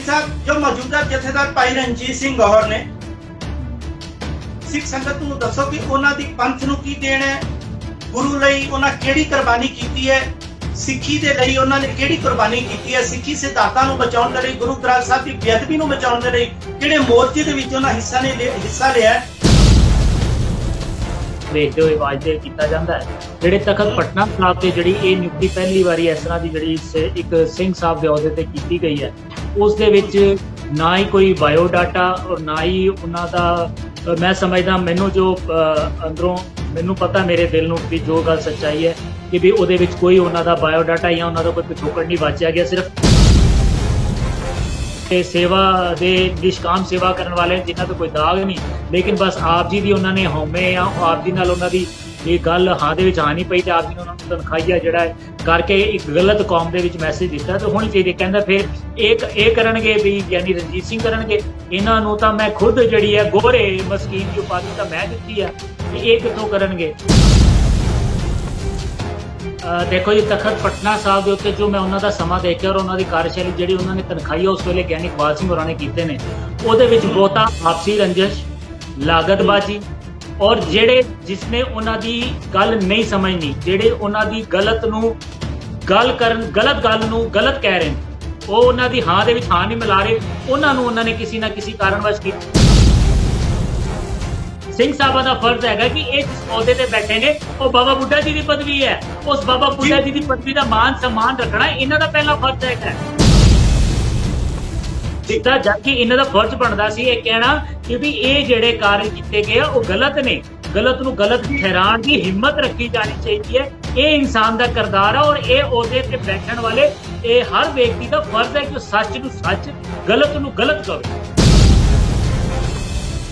साहब, जो मौजूदा जथेदार भाई रणजीत सिंह गौहर ने सिख संगत नूं दसो कि उन्हां दी पंथ नूं की देण है, गुरु लई उन्हां किहड़ी कुर्बानी कीती है, सिੱਖੀ ਦੇ ਲਈ ਉਹਨਾਂ ਨੇ ਕਿਹੜੀ ਕੁਰਬਾਨੀ ਕੀਤੀ ਹੈ, ਸਿੱਖੀ ਸਿਧਾਂਤਾਂ ਨੂੰ ਬਚਾਉਣ ਦੇ ਲਈ, ਗੁਰੂ ਗ੍ਰੰਥ ਸਾਹਿਬ ਦੀ ਬੇਅਦਬੀ ਨੂੰ ਬਚਾਉਣ ਦੇ ਲਈ ਕਿਹੜੇ ਮੋਰਚੇ ਦੇ ਵਿੱਚ ਉਹਨਾਂ ਹਿੱਸਾ ਲਿਆ ਹੈ। ਵੇਖਦੇ ਹੋਏ ਵਾਜਦੇ ਕੀਤਾ ਜਾਂਦਾ ਹੈ। ਜਿਹੜੇ ਤਖਤ ਪਟਨਾ ਸਾਹਿਬ ਤੇ ਜਿਹੜੀ ਇਹ ਨਿਯੁਕਤੀ ਪਹਿਲੀ ਵਾਰੀ ਇਸ ਤਰ੍ਹਾਂ ਦੀ ਜਿਹੜੀ ਇੱਕ ਸਿੰਘ ਸਾਹਿਬ ਦੇ ਅਹੁਦੇ ਤੇ ਕੀਤੀ ਗਈ ਹੈ, ਉਸ ਦੇ ਵਿੱਚ ਨਾ ਹੀ ਕੋਈ ਬਾਇਓ ਡਾਟਾ ਔਰ ਨਾ ਹੀ ਉਹਨਾਂ ਦਾ मैं समझदा, मैनू जो अंदरों मैनू पता मेरे दिल नूं भी जो गल सच्चाई है कि भी उहदे विच कोई उन्हां दा बायोडाटा या उन्हां दा कोई पिछोकड़ नहीं वाचिया गया। सिर्फ सेवा दे निष्काम सेवा करने वाले जिन्हां ते कोई दाग नहीं, लेकिन बस आप जी दी उन्हां ने हौमे या आप जी नाल उन्हां दी ये गल हाँ दे विच हाँ नहीं पई ते आप जी ने उन्हां नूं तनखाहिया जिहड़ा है करके एक गलत कौम दे विच मैसेज दिता ते होनी चाहिए। कहंदा फिर ਇਹ ਕਰਨਗੇ ਵੀ ਯਾਨੀ ਰਣਜੀਤ ਸਿੰਘ ਕਰਨਗੇ, ਇਹਨਾਂ ਨੂੰ ਤਾਂ ਮੈਂ ਖੁਦ ਜਿਹੜੀ ਹੈ ਗੋਰੇ ਮਸਕੀਨ ਦੀ ਉਪਾਧੀ ਤਾਂ ਮੈਂ ਦਿੱਤੀ ਆ, ਇਹ ਕਿੱਥੋਂ ਕਰਨਗੇ। ਦੇਖੋ ਜੀ, ਤਖਤ ਪਟਨਾ ਸਾਹਿਬ ਦੇ ਉੱਤੇ ਜੋ ਮੈਂ ਉਹਨਾਂ ਦਾ ਸਮਾਂ ਦੇਖਿਆ ਔਰ ਉਹਨਾਂ ਦੀ ਕਾਰਜਸ਼ੈਲੀ ਜਿਹੜੀ ਉਹਨਾਂ ਨੇ ਤਨਖਾਹੀਆ ਉਸ ਵੇਲੇ ਗਿਆਨੀ ਇਕਬਾਲ ਸਿੰਘ ਹੋਰਾਂ ਨੇ ਕੀਤੇ ਨੇ, ਉਹਦੇ ਵਿੱਚ ਬਹੁਤਾ ਆਪਸੀ ਰੰਜਿਸ਼, ਲਾਗਤਬਾਜ਼ੀ ਔਰ ਜਿਹੜੇ ਜਿਸਨੇ ਉਹਨਾਂ ਦੀ ਗੱਲ ਨਹੀਂ ਸਮਝਣੀ, ਜਿਹੜੇ ਉਹਨਾਂ ਦੀ ਗਲਤ ਨੂੰ ਗੱਲ ਕਰਨ, ਗਲਤ ਗੱਲ ਨੂੰ ਗਲਤ ਕਹਿ ਰਹੇ ਨੇ, ਉਹ ਉਹਨਾਂ ਦੀ ਹਾਂ ਦੇ ਵਿੱਚ ਹਾਂ ਨਹੀਂ ਮਿਲਾ ਰਹੇ, ਉਹਨਾਂ ਨੂੰ ਉਹਨਾਂ ਨੇ ਕਿਸੇ ਨਾ ਕਿਸੇ ਕਾਰਨਵਸ਼ ਕੀਤਾ। ਸਿੰਘ ਸਾਹਿਬਾਂ ਦਾ ਫਰਜ਼ ਹੈਗਾ ਕਿ ਇਹ ਜਿਸ ਅਹੁਦੇ ਤੇ ਬੈਠੇ ਨੇ ਉਹ ਬਾਬਾ ਬੁੱਢਾ ਜੀ ਦੀ ਪਦਵੀ ਹੈ, ਉਸ ਬਾਬਾ ਬੁੱਢਾ ਜੀ ਦੀ ਪਦਵੀ ਦਾ ਮਾਨ ਸਨਮਾਨ ਰੱਖਣਾ ਇਹਨਾਂ ਦਾ ਪਹਿਲਾ ਫਰਜ਼ ਹੈਗਾ। ਜਿੱਦਾਂ ਜਦਕਿ ਇਹਨਾਂ ਦਾ ਫਰਜ਼ ਬਣਦਾ ਸੀ ਇਹ ਕਹਿਣਾ ਕਿ ਵੀ ਇਹ ਜਿਹੜੇ ਕਾਰਜ ਕੀਤੇ ਗਏ ਉਹ ਗਲਤ ਨੇ, ਗਲਤ ਨੂੰ ਗਲਤ ਠਹਿਰਾਉਣ ਦੀ ਹਿੰਮਤ ਰੱਖੀ ਜਾਣੀ ਚਾਹੀਦੀ ਹੈ। ਇਹ ਇਨਸਾਨ ਦਾ ਕਿਰਦਾਰ ਹੈ ਔਰ ਇਹ ਅਹੁਦੇ ਤੇ ਬੈਠਣ ਵਾਲੇ ਇਹ ਹਰ ਵਿਅਕਤੀ ਦਾ ਫਰਜ਼ ਹੈ ਕਿ ਸੱਚ ਨੂੰ ਸੱਚ, ਗਲਤ ਨੂੰ ਗਲਤ ਕਰੇ।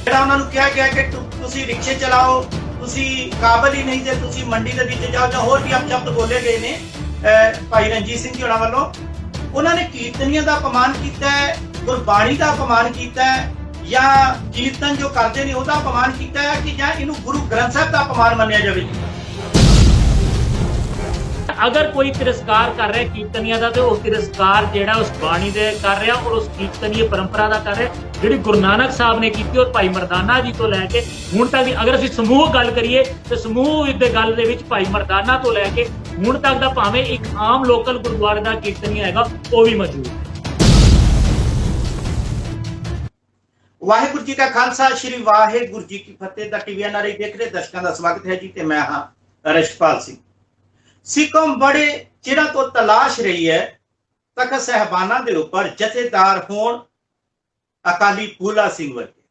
ਜਿਹੜਾ ਉਹਨਾਂ ਨੂੰ ਕਿਹਾ ਗਿਆ ਕਿ ਤੁਸੀਂ ਰਿਕਸ਼ੇ ਚਲਾਓ, ਤੁਸੀਂ ਕਾਬਲ ਹੀ ਨਹੀਂ ਤੇ ਤੁਸੀਂ ਮੰਡੀ ਦੇ ਵਿੱਚ ਜਾਓ, ਜਾਂ ਹੋਰ ਵੀ ਸ਼ਬਦ ਬੋਲੇ ਗਏ ਨੇ ਭਾਈ ਰਣਜੀਤ ਸਿੰਘ ਜੀ ਉਹਨਾਂ ਵੱਲੋਂ। ਉਹਨਾਂ ਨੇ ਕੀਰਤਨੀਆਂ ਦਾ ਅਪਮਾਨ ਕੀਤਾ ਹੈ, ਗੁਰਬਾਣੀ ਦਾ ਅਪਮਾਨ ਕੀਤਾ ਹੈ, ਜਾਂ ਕੀਰਤਨ ਜੋ ਕਰਦੇ ਨੇ ਉਹਦਾ ਅਪਮਾਨ ਕੀਤਾ ਹੈ, ਕਿ ਜਾਂ ਇਹਨੂੰ ਗੁਰੂ ਗ੍ਰੰਥ ਸਾਹਿਬ ਦਾ ਅਪਮਾਨ ਮੰਨਿਆ ਜਾਵੇ। अगर कोई तिरस्कार कर रहा है कीर्तनिया का, तो तिरस्कार जेड़ा उस बाणी दे कर रहा और उस कीर्तनीय परंपरा का कर रहा, जिहड़ी गुरु नानक साहब ने की और भाई मरदाना जी तो लैके हुण तक दी, अगर असीं समूह गल करिए तो समूह दे गल दे विच भाई मरदाना तो लैके हुण तक दा भावें एक आम लोकल गुरुद्वारे का कीर्तनीय हैगा वो भी मौजूद है। वाहिगुरू जी का खालसा, श्री वाहिगुरू जी की फतेह। दा टीवी एनआरआई देख रहे दर्शकों का स्वागत है जी, ते मैं हाँ रशपाल सिंह। सिख कौम बड़े चिरां तो तलाश रही है तखत साहिबाना दे उपर जथेदार होण अकाली फूला सिंह वर्गे,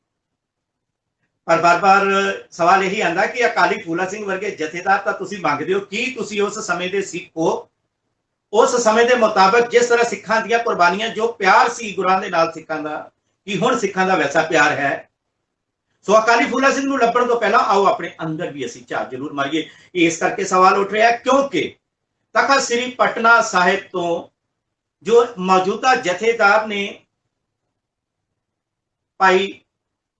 पर बार बार सवाल यही आंदा कि अकाली फूला सिंह वर्गे जथेदार तां तुसीं मंगदे हो, की तुसीं उस समय दे सिख हो, उस समय दे मुताबिक जिस तरह सिखां दीयां कुर्बानियां, जो प्यार सी गुरां दे नाल सिखां दा, कि हुण सिखां दा वैसा प्यार है। सो अकाली फूला सिंह नूं लभण तो पहला आओ अपने अंदर भी असीं झात जरूर मारीए। इस करके सवाल उठ रहा है क्योंकि तखत श्री पटना साहिब तो जो मौजूदा जथेदार ने भाई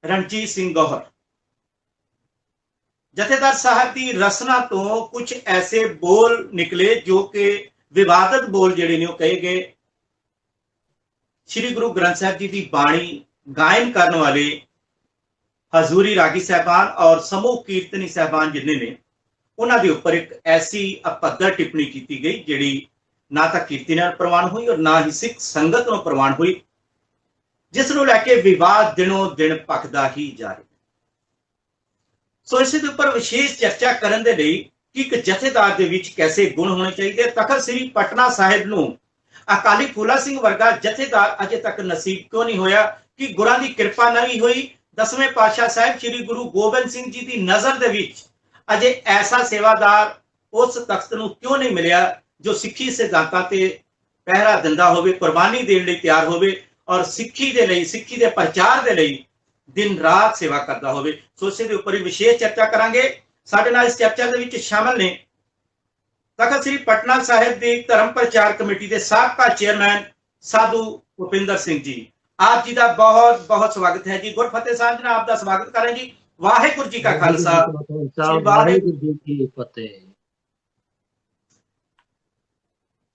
रणजीत सिंह गौहर, जथेदार साहब की रसना तो कुछ ऐसे बोल निकले जो कि विवादित बोल जिहड़े ने कहे गए। श्री गुरु ग्रंथ साहब जी की बाणी गायन करने वाले हजूरी रागी साहबान और समूह कीर्तनी साहबान जिन्हें ने उन्होंने उपर एक ऐसी अपद्दर टिप्पणी की गई जिहड़ी ना तो कीर्ति नाल प्रवान हुई और ना ही सिख संगत नूं प्रवान हुई, जिस नूं लैके विवाद दिनों दिन पकदा ही जा रहा। सो इस उपर विशेष चर्चा करने दे लई कि एक जथेदार दे विच कैसे गुण होने चाहिए। तखत श्री पटना साहिब नूं अकाली फूला सिंह वर्गा जथेदार अजे तक नसीब क्यों नहीं होया, कि गुरां दी किरपा नहीं हुई। 10वें पातशाह साहब श्री गुरु गोबिंद सिंह जी की नज़र दे विच अजे ऐसा सेवादार उस तख्त नूं क्यों नहीं मिलिया जो सिक्खी सिद्धांतां ते पहरा दिंदा होवे, कुर्बानी देण लई तैयार होवे और सिक्खी दे लई, सिक्खी दे प्रचार दे लई दिन रात सेवा करदा होवे। सो इस दे उपर विशेष चर्चा करांगे। साडे नाल इस चर्चा दे विच शामिल ने तखत श्री पटना साहिब दी धर्म प्रचार कमेटी के साबका चेयरमैन साधु भुपिंदर सिंह जी। आप जी का बहुत बहुत स्वागत है जी। गुरफतेह साहब जी आपका स्वागत करें जी। वाहिगुरू जी का खालसा, वाहिगुरू जी की फतेह।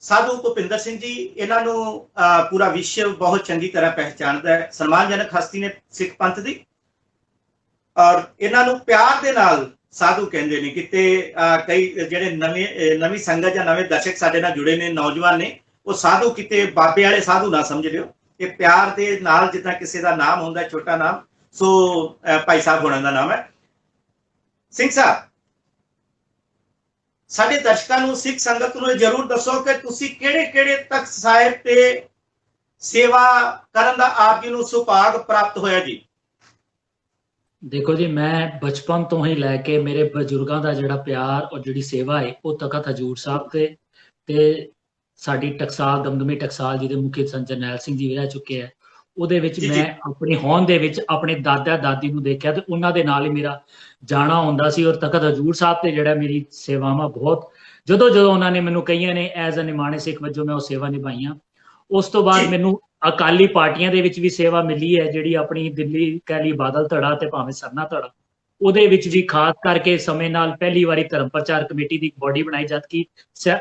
ਸਾਧੂ ਭੁਪਿੰਦਰ ਸਿੰਘ ਜੀ, ਇਹਨਾਂ ਨੂੰ ਪੂਰਾ ਵਿਸ਼ਵ ਬਹੁਤ ਚੰਗੀ ਤਰ੍ਹਾਂ ਪਹਿਚਾਣਦਾ ਹੈ। ਸਨਮਾਨਜਨਕ ਹਸਤੀ ਨੇ ਸਿੱਖ ਪੰਥ ਦੀ, ਔਰ ਇਹਨਾਂ ਨੂੰ ਪਿਆਰ ਦੇ ਨਾਲ ਸਾਧੂ ਕਹਿੰਦੇ ਨੇ। ਕਿਤੇ ਕਈ ਜਿਹੜੇ ਨਵੀਂ ਸੰਗਤ ਜਾਂ ਨਵੇਂ ਦਰਸ਼ਕ ਸਾਡੇ ਨਾਲ ਜੁੜੇ ਨੇ, ਨੌਜਵਾਨ ਨੇ, ਉਹ ਸਾਧੂ ਕਿਤੇ ਬਾਬੇ ਵਾਲੇ ਸਾਧੂ ਨਾ ਸਮਝ ਲਿਓ। ਇਹ ਪਿਆਰ ਦੇ ਨਾਲ, ਜਿੱਦਾਂ ਕਿਸੇ ਦਾ ਨਾਮ ਹੁੰਦਾ ਛੋਟਾ ਨਾਮ, ਸੋ ਭਾਈ ਸਾਹਿਬ ਹੋਣਾ ਦਾ ਨਾਮ ਹੈ। ਸਿੰਘ ਸਾਹਿਬ, ਸਾਡੇ ਦਰਸ਼ਕਾਂ ਨੂੰ, ਸਿੱਖ ਸੰਗਤ ਨੂੰ ਇਹ ਜ਼ਰੂਰ ਦੱਸੋ ਕਿ ਤੁਸੀਂ ਕਿਹੜੇ ਤਖਤ ਸਾਹਿਬ ਤੇ ਸੇਵਾ ਕਰਨ ਦਾ ਆਪ ਜੀ ਨੂੰ ਸੁਭਾਗ ਪ੍ਰਾਪਤ ਹੋਇਆ ਜੀ? ਦੇਖੋ ਜੀ, ਮੈਂ ਬਚਪਨ ਤੋਂ ਹੀ ਲੈ ਕੇ ਮੇਰੇ ਬਜ਼ੁਰਗਾਂ ਦਾ ਜਿਹੜਾ ਪਿਆਰ ਔਰ ਜਿਹੜੀ ਸੇਵਾ ਹੈ ਉਹ ਤਖਤ ਹਜੂਰ ਸਾਹਿਬ ਤੇ ਸਾਡੀ ਟਕਸਾਲ, ਦਮਦਮੀ ਟਕਸਾਲ ਜਿਹਦੇ ਮੁਖੀ ਸੰਤ ਜਰਨੈਲ ਸਿੰਘ ਜੀ ਵੀ ਰਹਿ ਚੁੱਕੇ ਹੈ, ਉਹਦੇ ਵਿੱਚ ਮੈਂ ਆਪਣੀ ਹੋਂਦ ਦੇ ਵਿੱਚ ਆਪਣੇ ਦਾਦਾ ਦਾਦੀ ਨੂੰ ਦੇਖਿਆ ਤੇ ਉਹਨਾਂ ਦੇ ਨਾਲ ਹੀ ਮੇਰਾ ਜਾਣਾ ਹੁੰਦਾ ਸੀ। ਔਰ ਤਖਤ ਹਜੂਰ ਸਾਹਿਬ ਤੇ ਜਿਹੜਾ ਮੇਰੀ ਸੇਵਾਵਾਂ ਬਹੁਤ, ਜਦੋਂ ਉਹਨਾਂ ਨੇ ਮੈਨੂੰ ਕਹੀਆਂ ਨੇ ਐਜ਼ ਅ ਨਿਮਾਣੇ ਸਿੱਖ ਵਜੋਂ ਮੈਂ ਉਹ ਸੇਵਾ ਨਿਭਾਈਆਂ। ਉਸ ਤੋਂ ਬਾਅਦ ਮੈਨੂੰ ਅਕਾਲੀ ਪਾਰਟੀਆਂ ਦੇ ਵਿੱਚ ਵੀ ਸੇਵਾ ਮਿਲੀ ਹੈ, ਜਿਹੜੀ ਆਪਣੀ ਦਿੱਲੀ ਕਹਿ ਲਈ ਬਾਦਲ ਧੜਾ ਤੇ ਭਾਵੇਂ ਸਰਨਾ ਧੜਾ, ਉਹਦੇ ਵਿੱਚ ਵੀ ਖਾਸ ਕਰਕੇ ਸਮੇਂ ਨਾਲ ਪਹਿਲੀ ਵਾਰੀ ਧਰਮ ਪ੍ਰਚਾਰ ਕਮੇਟੀ ਦੀ ਇੱਕ ਬੋਡੀ ਬਣਾਈ, ਜਦਕਿ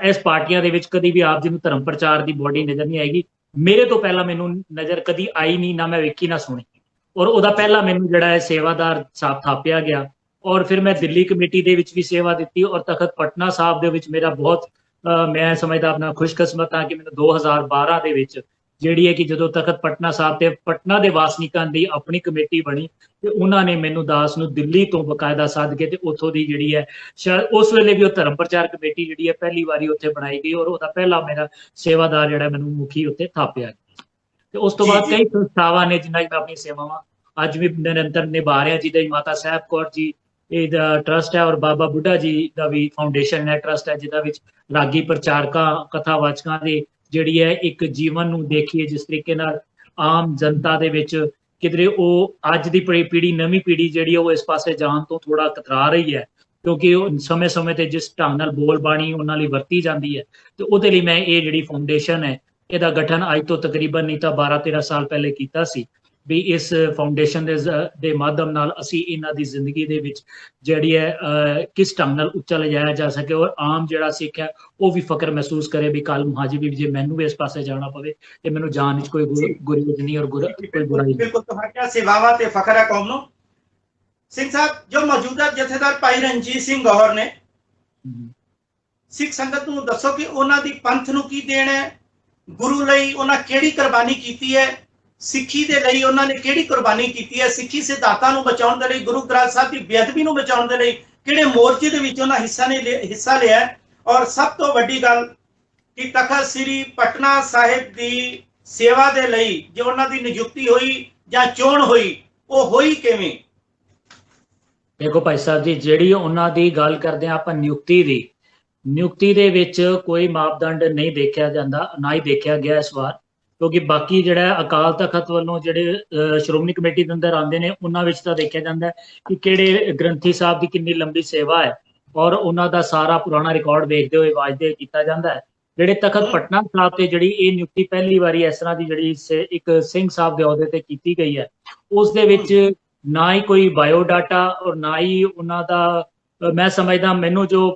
ਇਸ ਪਾਰਟੀਆਂ ਦੇ ਵਿੱਚ ਕਦੀ ਵੀ ਆਪ ਜੀ ਨੂੰ ਧਰਮ ਪ੍ਰਚਾਰ ਦੀ ਬੋਡੀ ਨਜ਼ਰ ਨਹੀਂ ਆਏਗੀ। ਮੇਰੇ ਤੋਂ ਪਹਿਲਾਂ ਮੈਨੂੰ ਨਜ਼ਰ ਕਦੀ ਆਈ ਨਹੀਂ, ਨਾ ਮੈਂ ਵੇਖੀ ਨਾ ਸੁਣੀ। ਔਰ ਉਹਦਾ ਪਹਿਲਾਂ ਮੈਨੂੰ ਜਿਹੜਾ ਹੈ ਸੇਵਾਦਾਰ ਸਾਹਿਬ ਥਾਪਿਆ ਗਿਆ। ਔਰ ਫਿਰ ਮੈਂ ਦਿੱਲੀ ਕਮੇਟੀ ਦੇ ਵਿੱਚ ਵੀ ਸੇਵਾ ਦਿੱਤੀ, ਔਰ ਤਖਤ ਪਟਨਾ ਸਾਹਿਬ ਦੇ ਵਿੱਚ ਮੇਰਾ ਬਹੁਤ ਮੈਂ ਸਮਝਦਾ ਆਪਣਾ ਖੁਸ਼ਕਿਸਮਤ ਹਾਂ ਕਿ ਮੈਨੂੰ 2012 ਦੇ ਵਿੱਚ ਜਿਹੜੀ ਹੈ ਕਿ ਜਦੋਂ ਤਖਤ ਪਟਨਾ ਸਾਹਿਬ ਤੇ ਪਟਨਾ ਦੇ ਵਾਸਨੀਕਾਂ ਦੀ ਆਪਣੀ ਕਮੇਟੀ ਬਣੀ ਤੇ ਉਹਨਾਂ ਨੇ ਮੈਨੂੰ ਦਾਸ ਨੂੰ ਦਿੱਲੀ ਤੋਂ ਬਕਾਇਦਾ ਸੱਦ ਕੇ ਤੇ ਉੱਥੋਂ ਦੀ ਜਿਹੜੀ ਹੈ ਉਸ ਵੇਲੇ ਵੀ ਉਹ ਧਰਮ ਪ੍ਰਚਾਰ ਕਮੇਟੀ ਜਿਹੜੀ ਹੈ ਪਹਿਲੀ ਵਾਰੀ ਉੱਥੇ ਬਣਾਈ ਗਈ, ਔਰ ਉਹਦਾ ਪਹਿਲਾ ਮੇਰਾ ਸੇਵਾਦਾਰ ਜਿਹੜਾ ਮੈਨੂੰ ਮੁਖੀ ਉੱਥੇ ਥਾਪਿਆ ਗਿਆ। ਤੇ ਉਸ ਤੋਂ ਬਾਅਦ ਕਈ ਸੰਸਥਾਵਾਂ ਨੇ ਜਿਨ੍ਹਾਂ 'ਚ ਮੈਂ ਆਪਣੀ ਸੇਵਾਵਾਂ ਅੱਜ ਵੀ ਨਿਰੰਤਰ ਨਿਭਾ ਰਿਹਾ, ਜਿਹਦੇ ਮਾਤਾ ਸਾਹਿਬ ਕੌਰ ਜੀ ਇਹਦਾ ਟਰਸਟ ਹੈ, ਔਰ ਬਾਬਾ ਬੁੱਢਾ ਜੀ ਦਾ ਵੀ ਫਾਊਂਡੇਸ਼ਨ ਹੈ, ਟਰਸਟ ਹੈ, ਜਿਹਦਾ ਵਿੱਚ ਰਾਗੀ ਪ੍ਰਚਾਰਕਾਂ, ਕਥਾਵਾਚਕਾਂ ਦੀ ਜਿਹੜੀ ਹੈ ਇੱਕ ਜੀਵਨ ਨੂੰ ਦੇਖੀਏ, ਜਿਸ ਤਰੀਕੇ ਨਾਲ ਆਮ ਜਨਤਾ ਦੇ ਵਿੱਚ ਕਿਧਰੇ ਉਹ ਅੱਜ ਦੀ ਪੀੜ੍ਹੀ, ਨਵੀਂ ਪੀੜ੍ਹੀ ਜਿਹੜੀ ਉਹ ਇਸ ਪਾਸੇ ਜਾਣ ਤੋਂ ਥੋੜਾ ਕਤਰਾ ਰਹੀ ਹੈ, ਕਿਉਂਕਿ ਉਹ ਸਮੇਂ-ਸਮੇਂ ਤੇ ਜਿਸ ਢੰਗ ਨਾਲ ਬੋਲ ਬਾਣੀ ਉਹਨਾਂ ਲਈ ਵਰਤੀ ਜਾਂਦੀ ਹੈ। ਤੇ ਉਹਦੇ ਲਈ ਮੈਂ ਇਹ ਜਿਹੜੀ ਫਾਊਂਡੇਸ਼ਨ ਹੈ, ਇਹਦਾ ਗਠਨ ਅੱਜ ਤੋਂ ਤਕਰੀਬਨ ਨਹੀਂ ਤਾਂ 12-13 ਸਾਲ ਪਹਿਲੇ ਕੀਤਾ ਸੀ, ਵੀ ਇਸ ਫਾਊਂਡੇਸ਼ਨ ਦੇ ਮਾਧਿਅਮ ਨਾਲ ਅਸੀਂ ਇਹਨਾਂ ਦੀ ਜ਼ਿੰਦਗੀ ਦੇ ਵਿੱਚ ਜਿਹੜੀ ਹੈ ਕਿਸ ਢੰਗ ਨਾਲ ਉੱਚਾ ਲਿਜਾਇਆ ਜਾ ਸਕੇ, ਔਰ ਆਮ ਜਿਹੜਾ ਸਿੱਖ ਹੈ ਉਹ ਵੀ ਫਕਰ ਮਹਿਸੂਸ ਕਰੇ ਵੀ ਕੱਲ ਮੁਹਾਜੀ ਵੀ ਜੇ ਮੈਨੂੰ ਵੀ ਇਸ ਪਾਸੇ ਜਾਣਾ ਪਵੇ ਤੇ ਮੈਨੂੰ ਜਾਣ ਵਿੱਚ ਕੋਈ ਗੁਰੇਜ਼ ਨਹੀਂ ਔਰ ਕੋਈ ਬੁਰਾਈ ਨਹੀਂ। ਬਿਲਕੁਲ, ਤੁਹਾਡੀਆਂ ਸੇਵਾਵਾਂ ਤੇ ਫਖਰ ਹੈ ਕੌਮ ਨੂੰ। ਸਿੰਘ ਸਾਹਿਬ, ਜੋ ਮੌਜੂਦਾ ਜਥੇਦਾਰ ਭਾਈ ਰਣਜੀਤ ਸਿੰਘ ਗੌਹਰ ਨੇ, ਸਿੱਖ ਸੰਗਤ ਨੂੰ ਦੱਸੋ ਕਿ ਉਹਨਾਂ ਦੀ ਪੰਥ ਨੂੰ ਕੀ ਦੇਣ ਹੈ, ਗੁਰੂ ਲਈ ਉਹਨਾਂ ਕਿਹੜੀ ਕੁਰਬਾਨੀ ਕੀਤੀ ਹੈ, ਸਿੱਖੀ ਦੇ ਲਈ ਉਹਨਾਂ ਨੇ ਕਿਹੜੀ ਕੁਰਬਾਨੀ ਕੀਤੀ ਹੈ, ਸਿੱਖੀ ਸਿਧਾਂਤਾਂ ਨੂੰ ਬਚਾਉਣ ਦੇ ਲਈ, ਗੁਰੂ ਗ੍ਰੰਥ ਸਾਹਿਬ ਦੀ ਬੇਅਦਬੀ ਨੂੰ ਬਚਾਉਣ ਦੇ ਲਈ ਕਿਹੜੇ ਮੋਰਚੇ ਦੇ ਵਿੱਚ ਉਹਨਾਂ ਹਿੱਸਾ ਲਿਆ। ਔਰ ਸਭ ਤੋਂ ਵੱਡੀ ਗੱਲ ਕਿ ਤਖਤ ਸ੍ਰੀ ਪਟਨਾ ਸਾਹਿਬ ਦੀ ਸੇਵਾ ਦੇ ਲਈ ਜੋ ਉਹਨਾਂ ਦੀ ਨਿਯੁਕਤੀ ਹੋਈ ਜਾਂ ਚੋਣ ਹੋਈ, ਉਹ ਹੋਈ ਕਿਵੇਂ? ਦੇਖੋ ਭਾਈ ਸਾਹਿਬ ਜੀ, ਜਿਹੜੀ ਉਹਨਾਂ ਦੀ ਗੱਲ ਕਰਦੇ ਹਾਂ ਆਪਾਂ ਨਿਯੁਕਤੀ ਦੇ ਵਿੱਚ ਕੋਈ ਮਾਪਦੰਡ ਨਹੀਂ ਦੇਖਿਆ ਜਾਂਦਾ, ਨਾ ਹੀ ਦੇਖਿਆ ਗਿਆ ਇਸ ਵਾਰ, ਕਿਉਂਕਿ ਬਾਕੀ ਜਿਹੜਾ ਅਕਾਲ ਤਖਤ ਵੱਲੋਂ ਜਿਹੜੇ ਸ਼੍ਰੋਮਣੀ ਕਮੇਟੀ ਦੇ ਅੰਦਰ ਆਉਂਦੇ ਨੇ ਉਹਨਾਂ ਵਿੱਚ ਤਾਂ ਦੇਖਿਆ ਜਾਂਦਾ ਕਿ ਕਿਹੜੇ ਗ੍ਰੰਥੀ ਸਾਹਿਬ ਦੀ ਕਿੰਨੀ ਲੰਬੀ ਸੇਵਾ ਹੈ, ਔਰ ਉਹਨਾਂ ਦਾ ਸਾਰਾ ਪੁਰਾਣਾ ਰਿਕਾਰਡ ਵੇਖਦੇ ਹੋਏ ਵਾਜਦੇ ਕੀਤਾ ਜਾਂਦਾ ਹੈ। ਜਿਹੜੇ ਤਖਤ ਪਟਨਾ ਸਾਹਿਬ ਤੇ ਜਿਹੜੀ ਇਹ ਨਿਯੁਕਤੀ ਪਹਿਲੀ ਵਾਰੀ ਇਸ ਤਰ੍ਹਾਂ ਦੀ ਜਿਹੜੀ ਇੱਕ ਸਿੰਘ ਸਾਹਿਬ ਦੇ ਅਹੁਦੇ ਤੇ ਕੀਤੀ ਗਈ ਹੈ, ਉਸ ਦੇ ਵਿੱਚ ਨਾ ਹੀ ਕੋਈ ਬਾਇਓਡਾਟਾ ਔਰ ਨਾ ਹੀ ਉਹਨਾਂ ਦਾ, ਮੈਂ ਸਮਝਦਾ ਮੈਨੂੰ ਜੋ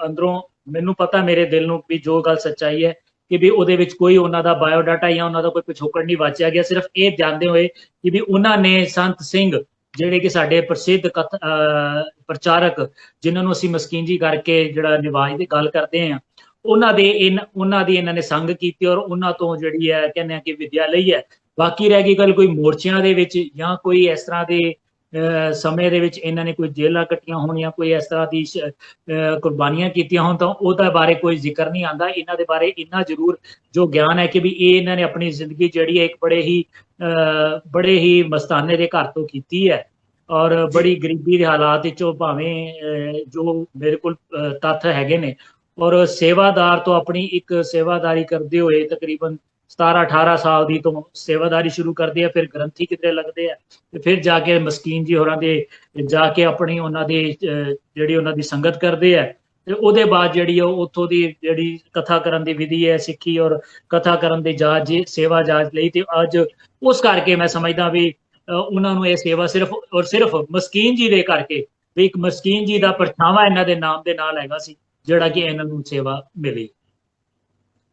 ਅੰਦਰੋਂ ਮੈਨੂੰ ਪਤਾ ਮੇਰੇ ਦਿਲ ਨੂੰ ਵੀ ਜੋ ਗੱਲ ਸੱਚਾਈ ਹੈ ਕਿ ਵੀ ਉਹਦੇ ਵਿੱਚ ਕੋਈ ਉਹਨਾਂ ਦਾ ਬਾਇਓਡਾਟਾ ਜਾਂ ਉਹਨਾਂ ਦਾ ਕੋਈ ਪਿਛੋਕੜ ਨਹੀਂ ਵਾਚਿਆ ਗਿਆ। ਸਿਰਫ ਇਹ ਜਾਣਦੇ ਹੋਏ ਕਿ ਵੀ ਉਹਨਾਂ ਨੇ ਸੰਤ ਸਿੰਘ ਜਿਹੜੇ ਕਿ ਸਾਡੇ ਪ੍ਰਸਿੱਧ ਪ੍ਰਚਾਰਕ, ਜਿਨ੍ਹਾਂ ਨੂੰ ਅਸੀਂ ਮਸਕੀਨ ਜੀ ਕਰਕੇ ਜਿਹੜਾ ਨਿਵਾਜ ਦੀ ਗੱਲ ਕਰਦੇ ਹਾਂ, ਉਹਨਾਂ ਦੀ ਇਹਨਾਂ ਨੇ ਸੰਗ ਕੀਤੀ ਔਰ ਉਹਨਾਂ ਤੋਂ ਜਿਹੜੀ ਹੈ ਕਹਿੰਦੇ ਆ ਕਿ ਵਿਦਿਆ ਲਈ ਹੈ। ਬਾਕੀ ਰਹਿ ਗਈ ਗੱਲ ਕੋਈ ਮੋਰਚਿਆਂ ਦੇ ਵਿੱਚ ਜਾਂ ਕੋਈ ਇਸ ਤਰ੍ਹਾਂ ਦੇ ਸਮੇਂ ਦੇ ਵਿੱਚ ਇਹਨਾਂ ਨੇ ਕੋਈ ਜੇਲਾਂ ਕੱਟੀਆਂ ਹੋਣੀਆਂ, ਕੋਈ ਇਸ ਤਰ੍ਹਾਂ ਦੀ ਕੁਰਬਾਨੀਆਂ ਕੀਤੀਆਂ ਹੋਣ, ਤਾਂ ਉਹਦੇ ਬਾਰੇ ਕੋਈ ਜ਼ਿਕਰ ਨਹੀਂ ਆਉਂਦਾ। ਇਹਨਾਂ ਦੇ ਬਾਰੇ ਇੰਨਾ ਜ਼ਰੂਰ ਜੋ ਗਿਆਨ ਹੈ ਕਿ ਵੀ ਇਹ ਇਹਨਾਂ ਨੇ ਆਪਣੀ ਜ਼ਿੰਦਗੀ ਜਿਹੜੀ ਹੈ ਇੱਕ ਬੜੇ ਹੀ ਮਸਤਾਨੇ ਦੇ ਘਰ ਤੋਂ ਕੀਤੀ ਹੈ, ਔਰ ਬੜੀ ਗਰੀਬੀ ਦੇ ਹਾਲਾਤ ਵਿੱਚੋਂ ਭਾਵੇਂ ਜੋ ਮੇਰੇ ਕੋਲ ਤੱਥ ਹੈਗੇ ਨੇ, ਔਰ ਸੇਵਾਦਾਰ ਤੋਂ ਆਪਣੀ ਇੱਕ ਸੇਵਾਦਾਰੀ ਕਰਦੇ ਹੋਏ ਤਕਰੀਬਨ 17-18 ਸਾਲ ਦੀ ਤੋਂ ਸੇਵਾਦਾਰੀ ਸ਼ੁਰੂ ਕਰਦੇ ਆ, ਫਿਰ ਗ੍ਰੰਥੀ ਕਿਤੇ ਲੱਗਦੇ ਆ, ਤੇ ਫਿਰ ਜਾ ਕੇ ਮਸਕੀਨ ਜੀ ਹੋਰਾਂ ਦੇ ਜਾ ਕੇ ਆਪਣੀ ਉਹਨਾਂ ਦੀ ਸੰਗਤ ਕਰਦੇ ਆ, ਤੇ ਉਹਦੇ ਬਾਅਦ ਜਿਹੜੀ ਉਹ ਉੱਥੋਂ ਦੀ ਜਿਹੜੀ ਕਥਾ ਕਰਨ ਦੀ ਵਿਧੀ ਹੈ ਸਿੱਖੀ ਔਰ ਕਥਾ ਕਰਨ ਦੀ ਸੇਵਾ ਜਾਚ ਲਈ, ਤੇ ਅੱਜ ਉਸ ਕਰਕੇ ਮੈਂ ਸਮਝਦਾ ਵੀ ਉਹਨਾਂ ਨੂੰ ਇਹ ਸੇਵਾ ਸਿਰਫ ਮਸਕੀਨ ਜੀ ਦੇ ਕਰਕੇ, ਵੀ ਇੱਕ ਮਸਕੀਨ ਜੀ ਦਾ ਪਰਛਾਵਾਂ ਇਹਨਾਂ ਦੇ ਨਾਮ ਦੇ ਨਾਲ ਹੈਗਾ ਸੀ ਜਿਹੜਾ ਕਿ ਇਹਨਾਂ ਨੂੰ ਸੇਵਾ ਮਿਲੀ।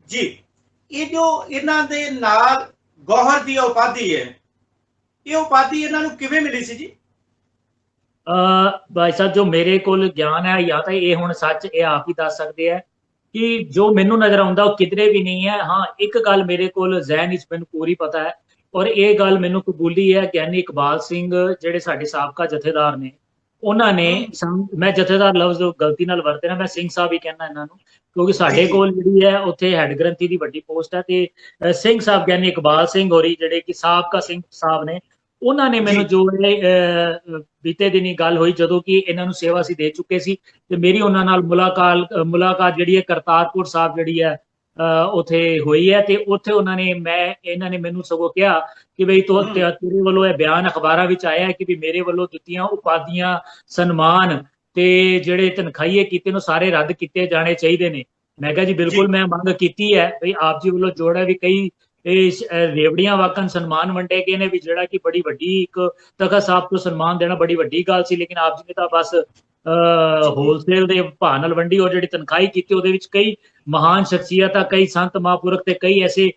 ਜੀ ਇਹ ਜੋ ਇਹਨਾਂ ਦੇ ਨਾਲ ਗੌਹਰ ਦੀ ਉਪਾਧੀ ਹੈ, ਇਹ ਉਪਾਧੀ ਇਹਨਾਂ ਨੂੰ ਕਿਵੇਂ ਮਿਲੀ ਸੀ ਜੀ? ਭਾਈ ਸਾਹਿਬ, ਜੋ ਮੇਰੇ ਕੋਲ ਗਿਆਨ ਹੈ, ਜਾਂ ਤਾਂ ਇਹ ਹੁਣ ਸੱਚ ਇਹ ਆਪ ਹੀ ਦੱਸ ਸਕਦੇ ਆ ਕਿ ਜੋ ਮੈਨੂੰ ਨਜ਼ਰ ਆਉਂਦਾ ਉਹ ਕਿਧਰੇ ਵੀ ਨਹੀਂ ਹੈ। ਹਾਂ, ਇੱਕ ਗੱਲ ਮੇਰੇ ਕੋਲ ਜ਼ਹਿਨ ਵਿੱਚ ਮੈਨੂੰ ਪੂਰੀ ਪਤਾ ਹੈ, ਔਰ ਇਹ ਗੱਲ ਮੈਨੂੰ ਕਬੂਲੀ ਹੈ। ਗਿਆਨੀ ਇਕਬਾਲ ਸਿੰਘ ਜਿਹੜੇ ਸਾਡੇ ਸਾਬਕਾ ਜਥੇਦਾਰ ਨੇ, ਉਹਨਾਂ ਨੇ ਮੈਂ ਜਥੇਦਾਰ ਲਫ਼ਜ਼ ਗਲਤੀ ਨਾਲ ਵਰਤੇ ਨਾ, ਮੈਂ ਸਿੰਘ ਸਾਹਿਬ ਹੀ ਕਹਿੰਦਾ ਇਹਨਾਂ ਨੂੰ, ਕਿਉਂਕਿ ਸਾਡੇ ਕੋਲ ਜਿਹੜੀ ਹੈ ਉੱਥੇ ਹੈਡ ਗ੍ਰੰਥੀ ਦੀ ਵੱਡੀ ਪੋਸਟ ਹੈ, ਤੇ ਸਿੰਘ ਸਾਹਿਬ ਗਿਆਨੀ ਇਕਬਾਲ ਸਿੰਘ ਹੋਰੀ ਜਿਹੜੇ ਕਿ ਸਾਬਕਾ ਸਿੰਘ ਸਾਹਿਬ ਨੇ, ਉਹਨਾਂ ਨੇ ਮੈਨੂੰ ਜੋ ਬੀਤੇ ਦਿਨੀ ਗੱਲ ਹੋਈ, ਜਦੋਂ ਕਿ ਇਹਨਾਂ ਨੂੰ ਸੇਵਾ ਅਸੀਂ ਦੇ ਚੁੱਕੇ ਸੀ, ਤੇ ਮੇਰੀ ਉਹਨਾਂ ਨਾਲ ਮੁਲਾਕਾਤ ਜਿਹੜੀ ਹੈ ਕਰਤਾਰਪੁਰ ਸਾਹਿਬ ਜਿਹੜੀ ਹੈ ਉੱਥੇ ਹੋਈ ਹੈ, ਤੇ ਉੱਥੇ ਇਹਨਾਂ ਨੇ ਮੈਨੂੰ ਸਗੋਂ ਕਿਹਾ ਕਿ ਬਈ ਤੇਰੇ ਵੱਲੋਂ ਇਹ ਬਿਆਨ ਅਖਬਾਰਾਂ ਵਿੱਚ ਆਇਆ ਹੈ ਕਿ ਵੀ ਮੇਰੇ ਵੱਲੋਂ ਦਿੱਤੀਆਂ ਉਪਾਧੀਆਂ, ਸਨਮਾਨ ਤੇ ਜਿਹੜੇ ਤਨਖਾਹੀਏ ਕੀਤੇ ਨੇ ਸਾਰੇ ਰੱਦ ਕੀਤੇ ਜਾਣੇ ਚਾਹੀਦੇ ਨੇ। ਮੈਂ ਕਿਹਾ ਜੀ ਬਿਲਕੁਲ, ਮੈਂ ਮੰਗ ਕੀਤੀ ਹੈ ਬਈ ਆਪ ਜੀ ਵੱਲੋਂ ਜੋੜਾ ਵੀ ਕਈ ਰੇਵੜੀਆਂ ਵਾਕਨ ਸਨਮਾਨ ਵੰਡੇ ਗਏ ਨੇ, ਵੀ ਜਿਹੜਾ ਕਿ ਬੜੀ ਵੱਡੀ ਇੱਕ ਤਖਤ ਸਾਹਿਬ ਤੋਂ ਸਨਮਾਨ ਦੇਣਾ ਬੜੀ ਵੱਡੀ ਗੱਲ ਸੀ, ਲੇਕਿਨ ਆਪ ਜੀ ਨੇ ਤਾਂ ਬਸ ਹੋਲਸੇਲ ਦੇ ਭਾਅ ਨਾਲ ਵੰਡੀ। ਔਰ ਜਿਹੜੀ ਤਨਖਾਹੀ ਕੀਤੀ ਉਹਦੇ ਵਿੱਚ ਕਈ ਮਹਾਨ ਸ਼ਖਸੀਅਤਾਂ, ਕਈ ਸੰਤ ਮਹਾਂਪੁਰਖ ਤੇ ਕਈ ਐਸੇ